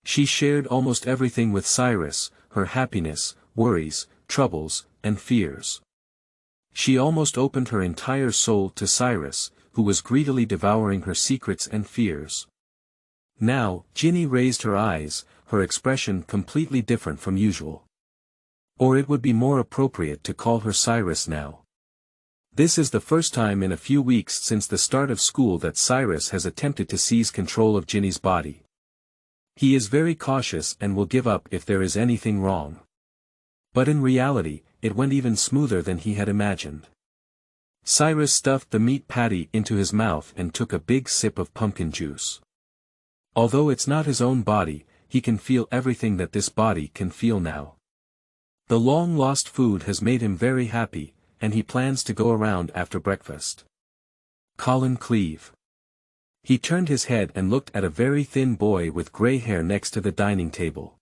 She shared almost everything with Cyrus, her happiness, worries, troubles, and fears. She almost opened her entire soul to Cyrus, who was greedily devouring her secrets and fears. Now, Ginny raised her eyes, her expression completely different from usual. Or it would be more appropriate to call her Cyrus now. This is the first time in a few weeks since the start of school that Cyrus has attempted to seize control of Ginny's body. He is very cautious and will give up if there is anything wrong. But in reality, it went even smoother than he had imagined. Cyrus stuffed the meat patty into his mouth and took a big sip of pumpkin juice. Although it's not his own body, he can feel everything that this body can feel now. The long-lost food has made him very happy, and he plans to go around after breakfast. Colin Cleave. He turned his head and looked at a very thin boy with gray hair next to the dining table.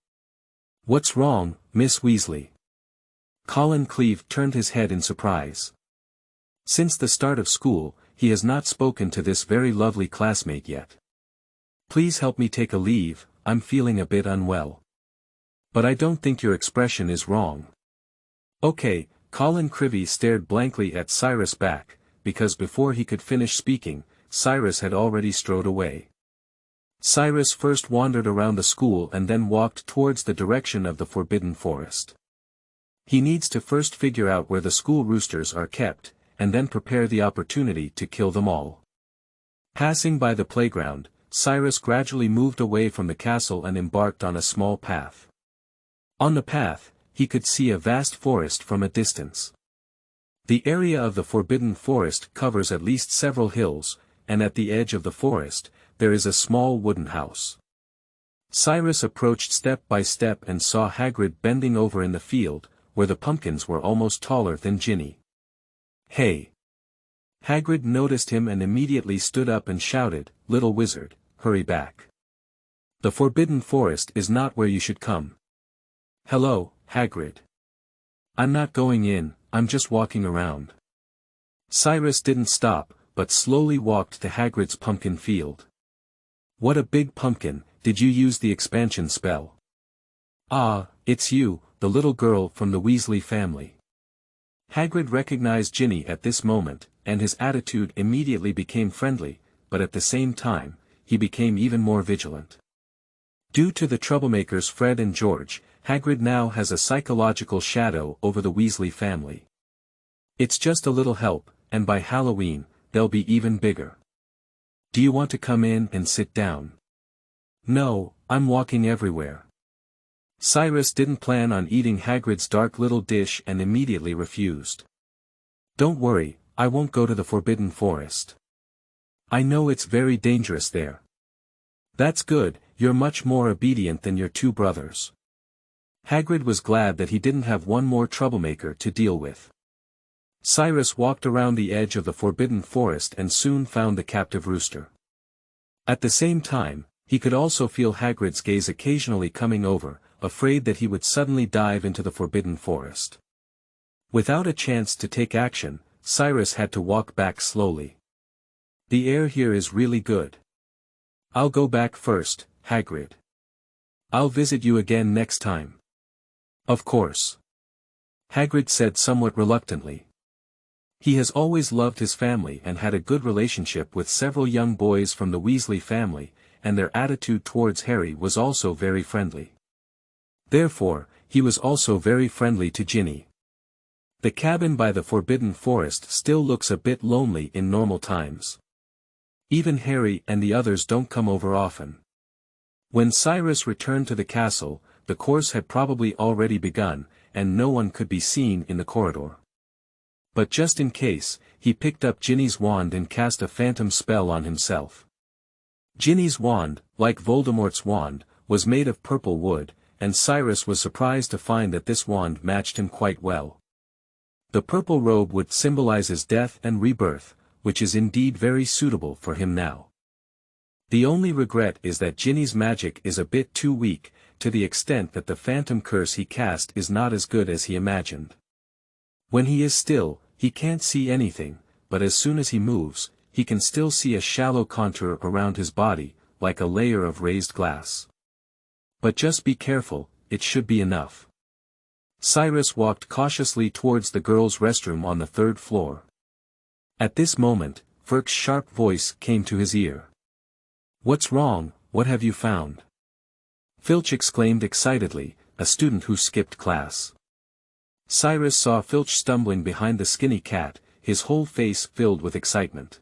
"What's wrong, Miss Weasley?" Colin Cleave turned his head in surprise. Since the start of school, he has not spoken to this very lovely classmate yet. "Please help me take a leave, I'm feeling a bit unwell." "But I don't think your expression is wrong." "Okay." Colin Creevey stared blankly at Cyrus back, because before he could finish speaking, Cyrus had already strode away. Cyrus first wandered around the school and then walked towards the direction of the Forbidden Forest. He needs to first figure out where the school roosters are kept, and then prepare the opportunity to kill them all. Passing by the playground, Cyrus gradually moved away from the castle and embarked on a small path. On the path, he could see a vast forest from a distance. The area of the Forbidden Forest covers at least several hills, and at the edge of the forest, there is a small wooden house. Cyrus approached step by step and saw Hagrid bending over in the field, where the pumpkins were almost taller than Ginny. "Hey!" Hagrid noticed him and immediately stood up and shouted, "Little wizard, hurry back. The Forbidden Forest is not where you should come." "Hello, Hagrid. I'm not going in, I'm just walking around." Cyrus didn't stop, but slowly walked to Hagrid's pumpkin field. "What a big pumpkin, did you use the expansion spell?" "Ah, it's you, the little girl from the Weasley family." Hagrid recognized Ginny at this moment, and his attitude immediately became friendly, but at the same time, he became even more vigilant. Due to the troublemakers Fred and George, Hagrid now has a psychological shadow over the Weasley family. It's just a little help, and by Halloween, they'll be even bigger. "Do you want to come in and sit down?" "No, I'm walking everywhere." Cyrus didn't plan on eating Hagrid's dark little dish and immediately refused. "Don't worry, I won't go to the Forbidden Forest. I know it's very dangerous there." "That's good, you're much more obedient than your two brothers." Hagrid was glad that he didn't have one more troublemaker to deal with. Cyrus walked around the edge of the Forbidden Forest and soon found the captive rooster. At the same time, he could also feel Hagrid's gaze occasionally coming over, afraid that he would suddenly dive into the Forbidden Forest. Without a chance to take action, Cyrus had to walk back slowly. "The air here is really good. I'll go back first, Hagrid. I'll visit you again next time." "Of course," Hagrid said somewhat reluctantly. He has always loved his family and had a good relationship with several young boys from the Weasley family, and their attitude towards Harry was also very friendly. Therefore, he was also very friendly to Ginny. The cabin by the Forbidden Forest still looks a bit lonely in normal times. Even Harry and the others don't come over often. When Cyrus returned to the castle, the course had probably already begun, and no one could be seen in the corridor. But just in case, he picked up Ginny's wand and cast a phantom spell on himself. Ginny's wand, like Voldemort's wand, was made of purple wood, and Cyrus was surprised to find that this wand matched him quite well. The purple robe would symbolize his death and rebirth, which is indeed very suitable for him now. The only regret is that Ginny's magic is a bit too weak, to the extent that the phantom curse he cast is not as good as he imagined. When he is still, he can't see anything, but as soon as he moves, he can still see a shallow contour around his body, like a layer of raised glass. But just be careful, it should be enough. Cyrus walked cautiously towards the girls' restroom on the 3rd floor. At this moment, Ferk's sharp voice came to his ear. "What's wrong, what have you found?" Filch exclaimed excitedly, a student who skipped class. Cyrus saw Filch stumbling behind the skinny cat, his whole face filled with excitement.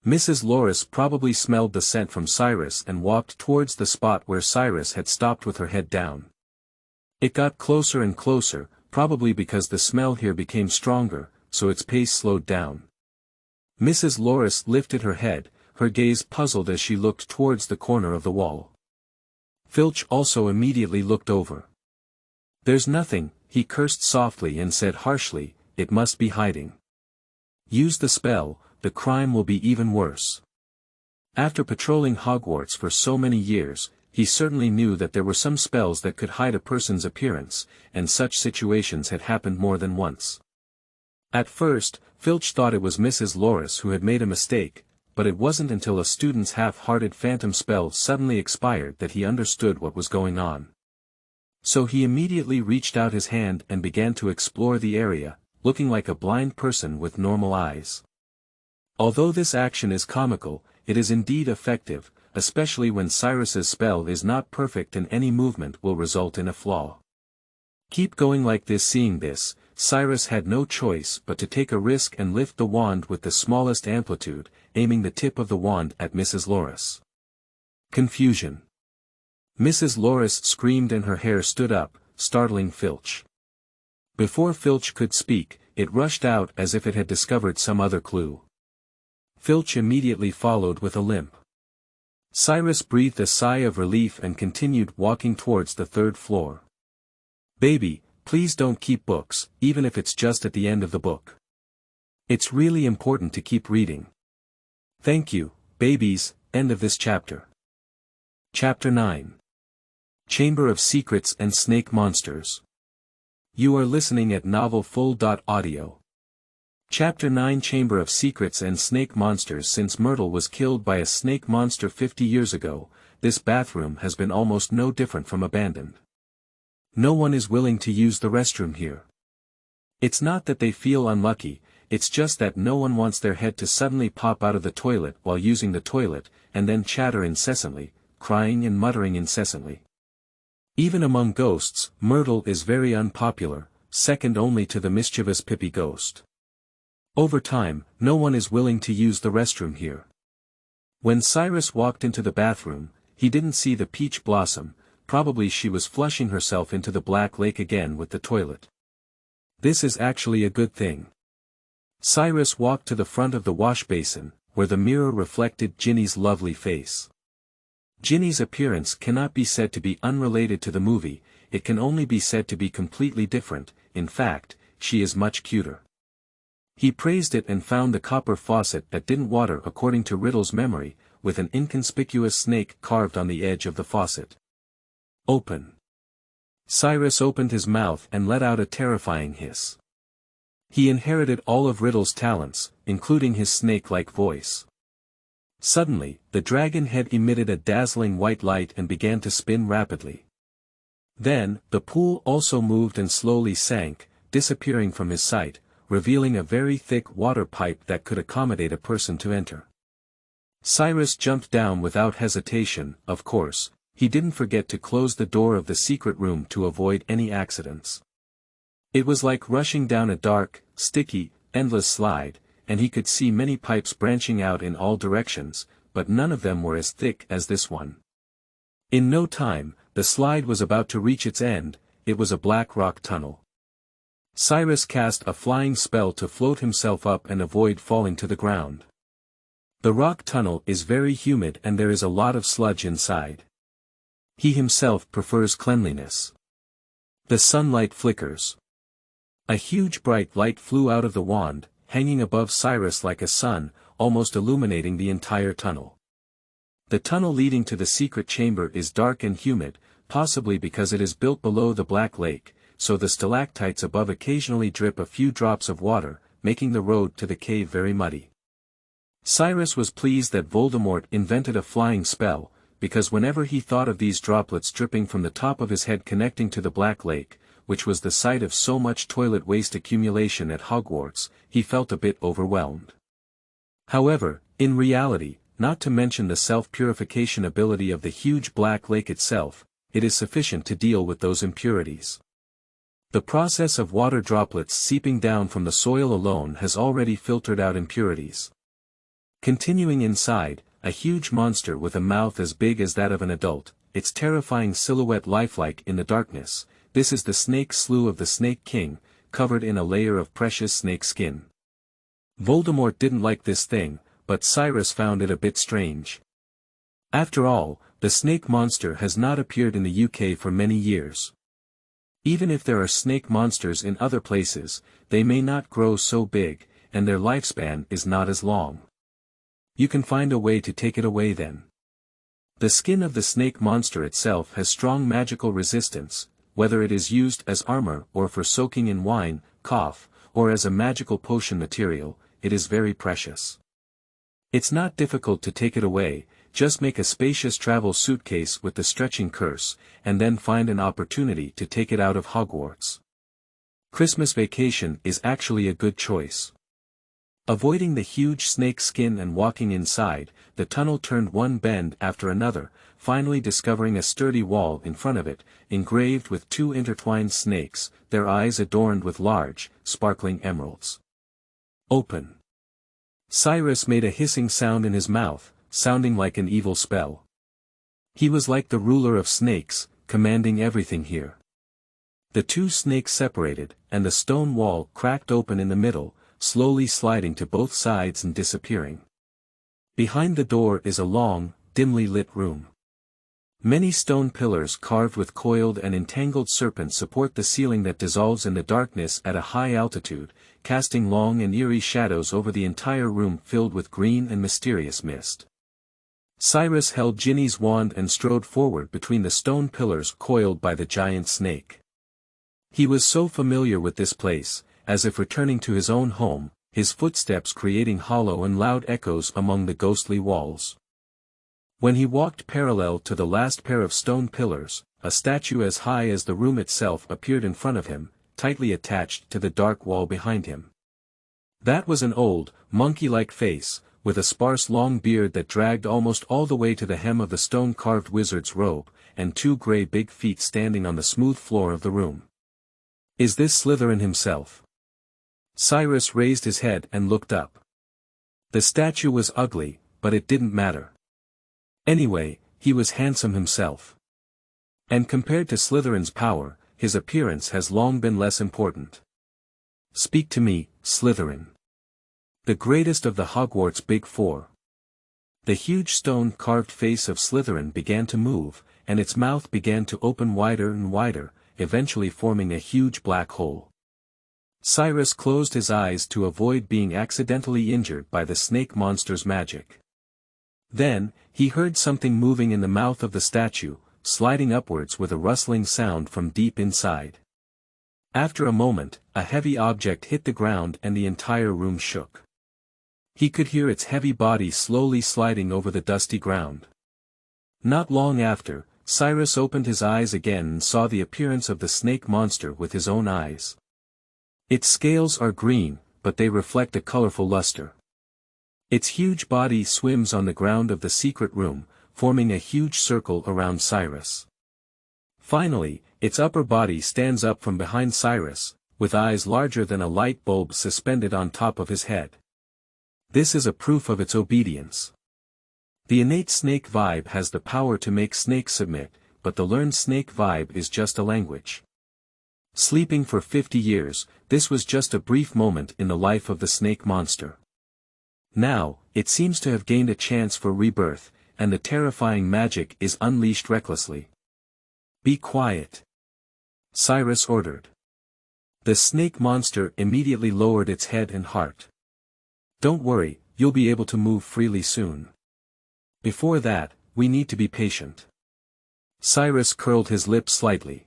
Mrs. Loris probably smelled the scent from Cyrus and walked towards the spot where Cyrus had stopped with her head down. It got closer and closer, probably because the smell here became stronger, so its pace slowed down. Mrs. Loris lifted her head, her gaze puzzled as she looked towards the corner of the wall. Filch also immediately looked over. "There's nothing," he cursed softly and said harshly, "it must be hiding. Use the spell, the crime will be even worse." After patrolling Hogwarts for so many years, he certainly knew that there were some spells that could hide a person's appearance, and such situations had happened more than once. At first, Filch thought it was Mrs. Loris who had made a mistake, but it wasn't until a student's half-hearted phantom spell suddenly expired that he understood what was going on. So he immediately reached out his hand and began to explore the area, looking like a blind person with normal eyes. Although this action is comical, it is indeed effective, especially when Cyrus's spell is not perfect and any movement will result in a flaw. Keep going like this. Seeing this, Cyrus had no choice but to take a risk and lift the wand with the smallest amplitude, aiming the tip of the wand at Mrs. Loris. Confusion. Mrs. Loris screamed and her hair stood up, startling Filch. Before Filch could speak, it rushed out as if it had discovered some other clue. Filch immediately followed with a limp. Cyrus breathed a sigh of relief and continued walking towards the third floor. "Baby, please don't keep books, even if it's just at the end of the book. It's really important to keep reading." "Thank you, babies." End of this chapter. Chapter 9. Chamber of Secrets and Snake Monsters. You are listening at novelfull.audio. Chapter 9. Chamber of Secrets and Snake Monsters. Since Myrtle was killed by a snake monster 50 years ago, this bathroom has been almost no different from abandoned. No one is willing to use the restroom here. It's not that they feel unlucky, it's just that no one wants their head to suddenly pop out of the toilet while using the toilet, and then chatter incessantly, crying and muttering incessantly. Even among ghosts, Myrtle is very unpopular, second only to the mischievous Pippi ghost. Over time, no one is willing to use the restroom here. When Cyrus walked into the bathroom, he didn't see the peach blossom, probably she was flushing herself into the black lake again with the toilet. This is actually a good thing. Cyrus walked to the front of the wash basin, where the mirror reflected Ginny's lovely face. Ginny's appearance cannot be said to be unrelated to the movie, it can only be said to be completely different. In fact, she is much cuter. He praised it and found the copper faucet that didn't water according to Riddle's memory, with an inconspicuous snake carved on the edge of the faucet. "Open." Cyrus opened his mouth and let out a terrifying hiss. He inherited all of Riddle's talents, including his snake-like voice. Suddenly, the dragon head emitted a dazzling white light and began to spin rapidly. Then, the pool also moved and slowly sank, disappearing from his sight, revealing a very thick water pipe that could accommodate a person to enter. Cyrus jumped down without hesitation. Of course, he didn't forget to close the door of the secret room to avoid any accidents. It was like rushing down a dark, sticky, endless slide, and he could see many pipes branching out in all directions, but none of them were as thick as this one. In no time, the slide was about to reach its end. It was a black rock tunnel. Cyrus cast a flying spell to float himself up and avoid falling to the ground. The rock tunnel is very humid and there is a lot of sludge inside. He himself prefers cleanliness. The sunlight flickers. A huge bright light flew out of the wand, hanging above Cyrus like a sun, almost illuminating the entire tunnel. The tunnel leading to the secret chamber is dark and humid, possibly because it is built below the Black Lake, so the stalactites above occasionally drip a few drops of water, making the road to the cave very muddy. Cyrus was pleased that Voldemort invented a flying spell, because whenever he thought of these droplets dripping from the top of his head connecting to the Black Lake, which was the site of so much toilet waste accumulation at Hogwarts, he felt a bit overwhelmed. However, in reality, not to mention the self-purification ability of the huge Black Lake itself, it is sufficient to deal with those impurities. The process of water droplets seeping down from the soil alone has already filtered out impurities. Continuing inside, a huge monster with a mouth as big as that of an adult, its terrifying silhouette lifelike in the darkness. This is the snake slough of the Snake King, covered in a layer of precious snake skin. Voldemort didn't like this thing, but Cyrus found it a bit strange. After all, the snake monster has not appeared in the UK for many years. Even if there are snake monsters in other places, they may not grow so big, and their lifespan is not as long. You can find a way to take it away then. The skin of the snake monster itself has strong magical resistance, whether it is used as armor or for soaking in wine, cough, or as a magical potion material, it is very precious. It's not difficult to take it away, just make a spacious travel suitcase with the stretching curse, and then find an opportunity to take it out of Hogwarts. Christmas vacation is actually a good choice. Avoiding the huge snake skin and walking inside, the tunnel turned one bend after another, finally discovering a sturdy wall in front of it, engraved with two intertwined snakes, their eyes adorned with large, sparkling emeralds. Open. Cyrus made a hissing sound in his mouth, sounding like an evil spell. He was like the ruler of snakes, commanding everything here. The two snakes separated, and the stone wall cracked open in the middle, slowly sliding to both sides and disappearing. Behind the door is a long, dimly lit room. Many stone pillars carved with coiled and entangled serpents support the ceiling that dissolves in the darkness at a high altitude, casting long and eerie shadows over the entire room filled with green and mysterious mist. Cyrus held Ginny's wand and strode forward between the stone pillars coiled by the giant snake. He was so familiar with this place, as if returning to his own home, his footsteps creating hollow and loud echoes among the ghostly walls. When he walked parallel to the last pair of stone pillars, a statue as high as the room itself appeared in front of him, tightly attached to the dark wall behind him. That was an old, monkey-like face, with a sparse long beard that dragged almost all the way to the hem of the stone-carved wizard's robe, and two grey big feet standing on the smooth floor of the room. Is this Slytherin himself? Cyrus raised his head and looked up. The statue was ugly, but it didn't matter. Anyway, he was handsome himself. And compared to Slytherin's power, his appearance has long been less important. Speak to me, Slytherin. The greatest of the Hogwarts Big Four. The huge stone-carved face of Slytherin began to move, and its mouth began to open wider and wider, eventually forming a huge black hole. Cyrus closed his eyes to avoid being accidentally injured by the snake monster's magic. Then, he heard something moving in the mouth of the statue, sliding upwards with a rustling sound from deep inside. After a moment, a heavy object hit the ground and the entire room shook. He could hear its heavy body slowly sliding over the dusty ground. Not long after, Cyrus opened his eyes again and saw the appearance of the snake monster with his own eyes. Its scales are green, but they reflect a colorful luster. Its huge body swims on the ground of the secret room, forming a huge circle around Cyrus. Finally, its upper body stands up from behind Cyrus, with eyes larger than a light bulb suspended on top of his head. This is a proof of its obedience. The innate snake vibe has the power to make snakes submit, but the learned snake vibe is just a language. Sleeping for 50 years, this was just a brief moment in the life of the snake monster. Now, it seems to have gained a chance for rebirth, and the terrifying magic is unleashed recklessly. Be quiet. Cyrus ordered. The snake monster immediately lowered its head and heart. Don't worry, you'll be able to move freely soon. Before that, we need to be patient. Cyrus curled his lip slightly.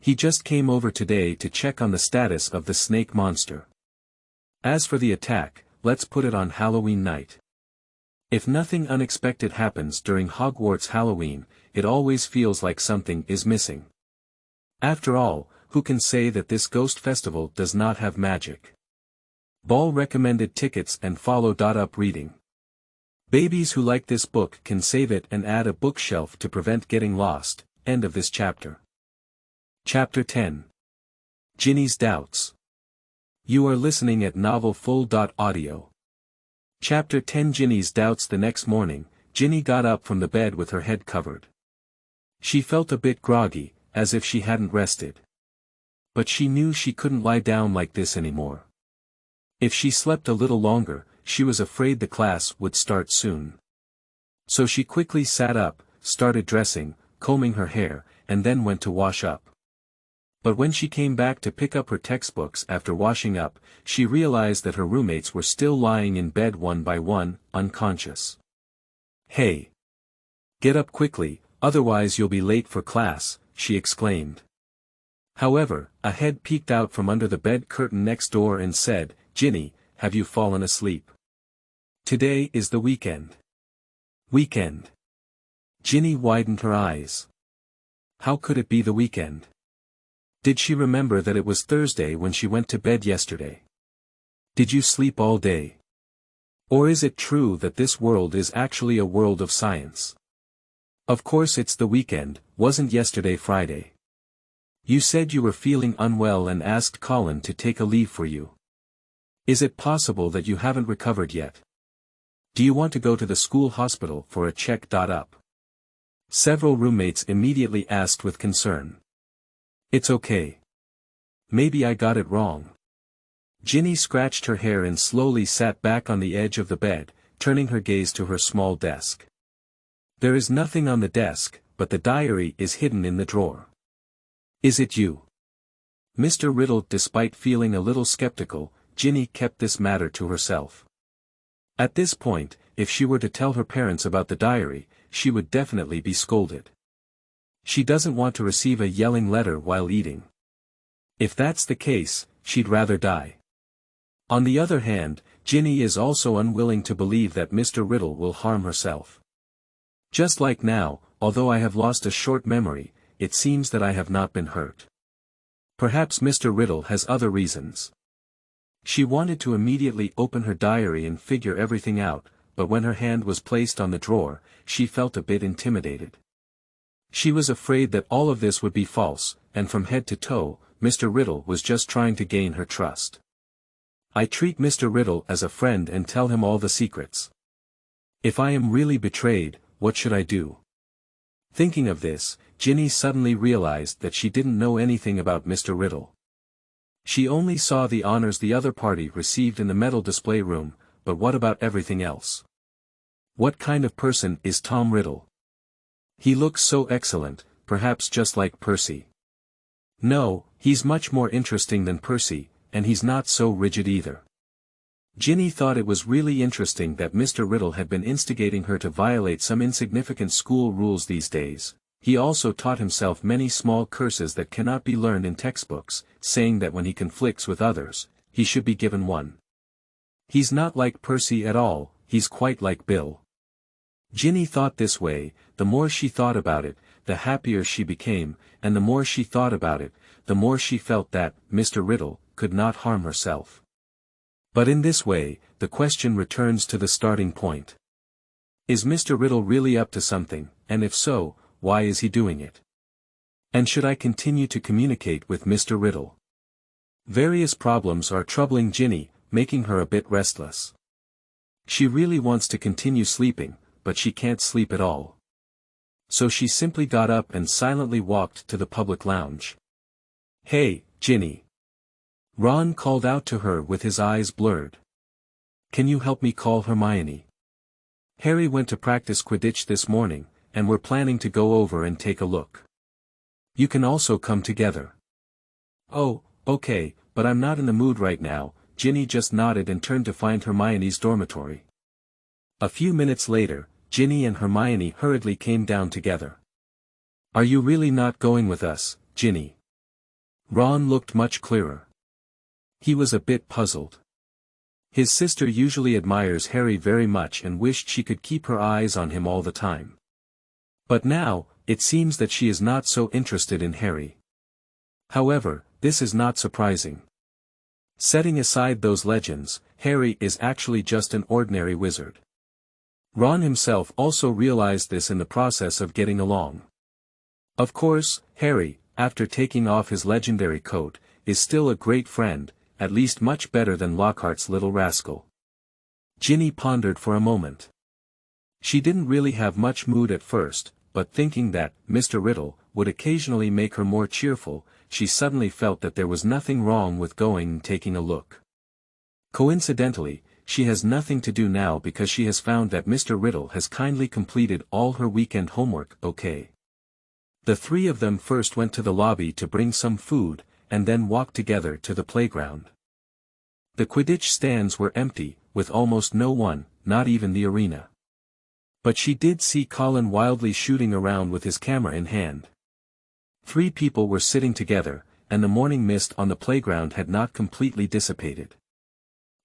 He just came over today to check on the status of the snake monster. As for the attack, let's put it on Halloween night. If nothing unexpected happens during Hogwarts Halloween, it always feels like something is missing. After all, who can say that this ghost festival does not have magic? Ball recommended tickets and follow. Up reading. Babies who like this book can save it and add a bookshelf to prevent getting lost. End of this chapter. Chapter 10. Ginny's Doubts. You are listening at Novel Full. Audio. Chapter 10 Ginny's doubts. The next morning, Ginny got up from the bed with her head covered. She felt a bit groggy, as if she hadn't rested. But she knew she couldn't lie down like this anymore. If she slept a little longer, she was afraid the class would start soon. So she quickly sat up, started dressing, combing her hair, and then went to wash up. But when she came back to pick up her textbooks after washing up, she realized that her roommates were still lying in bed one by one, unconscious. "Hey! Get up quickly, otherwise you'll be late for class," she exclaimed. However, a head peeked out from under the bed curtain next door and said, "Ginny, have you fallen asleep? Today is the weekend." Weekend? Ginny widened her eyes. How could it be the weekend? Did she remember that it was Thursday when she went to bed yesterday? Did you sleep all day? Or is it true that this world is actually a world of science? Of course it's the weekend, wasn't yesterday Friday? You said you were feeling unwell and asked Colin to take a leave for you. Is it possible that you haven't recovered yet? Do you want to go to the school hospital for a check-up? Several roommates immediately asked with concern. It's okay. Maybe I got it wrong. Ginny scratched her hair and slowly sat back on the edge of the bed, turning her gaze to her small desk. There is nothing on the desk, but the diary is hidden in the drawer. Is it you? Mr. Riddle. Despite feeling a little skeptical, Ginny kept this matter to herself. At this point, if she were to tell her parents about the diary, she would definitely be scolded. She doesn't want to receive a yelling letter while eating. If that's the case, she'd rather die. On the other hand, Ginny is also unwilling to believe that Mr. Riddle will harm herself. Just like now, although I have lost a short memory, it seems that I have not been hurt. Perhaps Mr. Riddle has other reasons. She wanted to immediately open her diary and figure everything out, but when her hand was placed on the drawer, she felt a bit intimidated. She was afraid that all of this would be false, and from head to toe, Mr. Riddle was just trying to gain her trust. I treat Mr. Riddle as a friend and tell him all the secrets. If I am really betrayed, what should I do? Thinking of this, Ginny suddenly realized that she didn't know anything about Mr. Riddle. She only saw the honors the other party received in the medal display room, but what about everything else? What kind of person is Tom Riddle? He looks so excellent, perhaps just like Percy. No, he's much more interesting than Percy, and he's not so rigid either. Ginny thought it was really interesting that Mr. Riddle had been instigating her to violate some insignificant school rules these days. He also taught himself many small curses that cannot be learned in textbooks, saying that when he conflicts with others, he should be given one. He's not like Percy at all, he's quite like Bill. Ginny thought this way. The more she thought about it, the happier she became, and the more she thought about it, the more she felt that Mr. Riddle could not harm herself. But in this way, the question returns to the starting point. Is Mr. Riddle really up to something, and if so, why is he doing it? And should I continue to communicate with Mr. Riddle? Various problems are troubling Ginny, making her a bit restless. She really wants to continue sleeping, but she can't sleep at all. So she simply got up and silently walked to the public lounge. "Hey, Ginny." Ron called out to her with his eyes blurred. "Can you help me call Hermione? Harry went to practice Quidditch this morning, and we're planning to go over and take a look. You can also come together." "Oh, okay, but I'm not in the mood right now," Ginny just nodded and turned to find Hermione's dormitory. A few minutes later, Ginny and Hermione hurriedly came down together. "Are you really not going with us, Ginny?" Ron looked much clearer. He was a bit puzzled. His sister usually admires Harry very much and wished she could keep her eyes on him all the time. But now, it seems that she is not so interested in Harry. However, this is not surprising. Setting aside those legends, Harry is actually just an ordinary wizard. Ron himself also realized this in the process of getting along. Of course, Harry, after taking off his legendary coat, is still a great friend, at least much better than Lockhart's little rascal. Ginny pondered for a moment. She didn't really have much mood at first, but thinking that Mr. Riddle would occasionally make her more cheerful, she suddenly felt that there was nothing wrong with going and taking a look. Coincidentally, she has nothing to do now because she has found that Mr. Riddle has kindly completed all her weekend homework. Okay. The three of them first went to the lobby to bring some food, and then walked together to the playground. The Quidditch stands were empty, with almost no one, not even the arena. But she did see Colin wildly shooting around with his camera in hand. 3 people were sitting together, and the morning mist on the playground had not completely dissipated.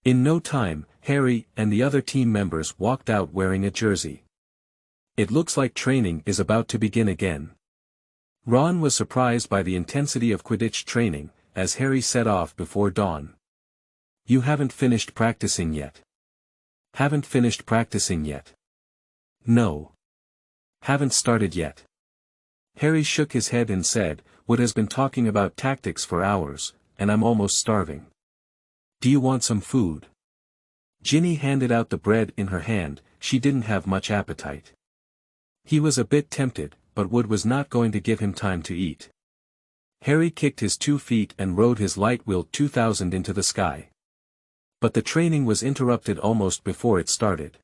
In no time, Harry and the other team members walked out wearing a jersey. It looks like training is about to begin again. Ron was surprised by the intensity of Quidditch training, as Harry set off before dawn. You haven't finished practicing yet. Haven't finished practicing yet. No. Haven't started yet. Harry shook his head and said, Wood has been talking about tactics for hours, and I'm almost starving. Do you want some food? Ginny handed out the bread in her hand. She didn't have much appetite. He was a bit tempted, but Wood was not going to give him time to eat. Harry kicked his 2 feet and rode his light-wheel 2000 into the sky. But the training was interrupted almost before it started.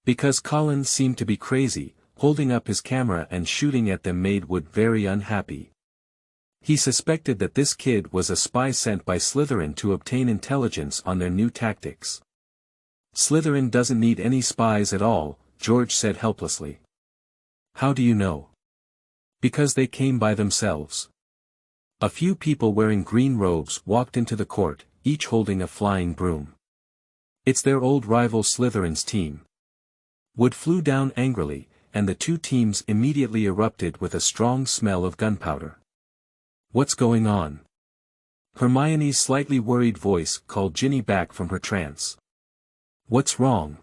Because Colin seemed to be crazy, holding up his camera and shooting at them made Wood very unhappy. He suspected that this kid was a spy sent by Slytherin to obtain intelligence on their new tactics. Slytherin doesn't need any spies at all, George said helplessly. How do you know? Because they came by themselves. A few people wearing green robes walked into the court, each holding a flying broom. It's their old rival Slytherin's team. Wood flew down angrily, and the 2 teams immediately erupted with a strong smell of gunpowder. What's going on? Hermione's slightly worried voice called Ginny back from her trance. What's wrong?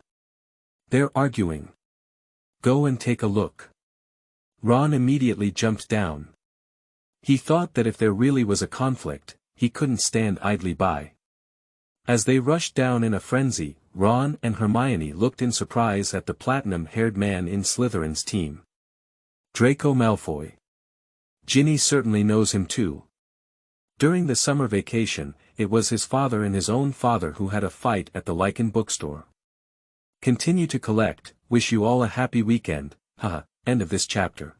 They're arguing. Go and take a look. Ron immediately jumped down. He thought that if there really was a conflict, he couldn't stand idly by. As they rushed down in a frenzy, Ron and Hermione looked in surprise at the platinum-haired man in Slytherin's team. Draco Malfoy. Ginny certainly knows him too. During the summer vacation, it was his father and his own father who had a fight at the Lycan bookstore. Continue to collect, wish you all a happy weekend, haha, end of this chapter.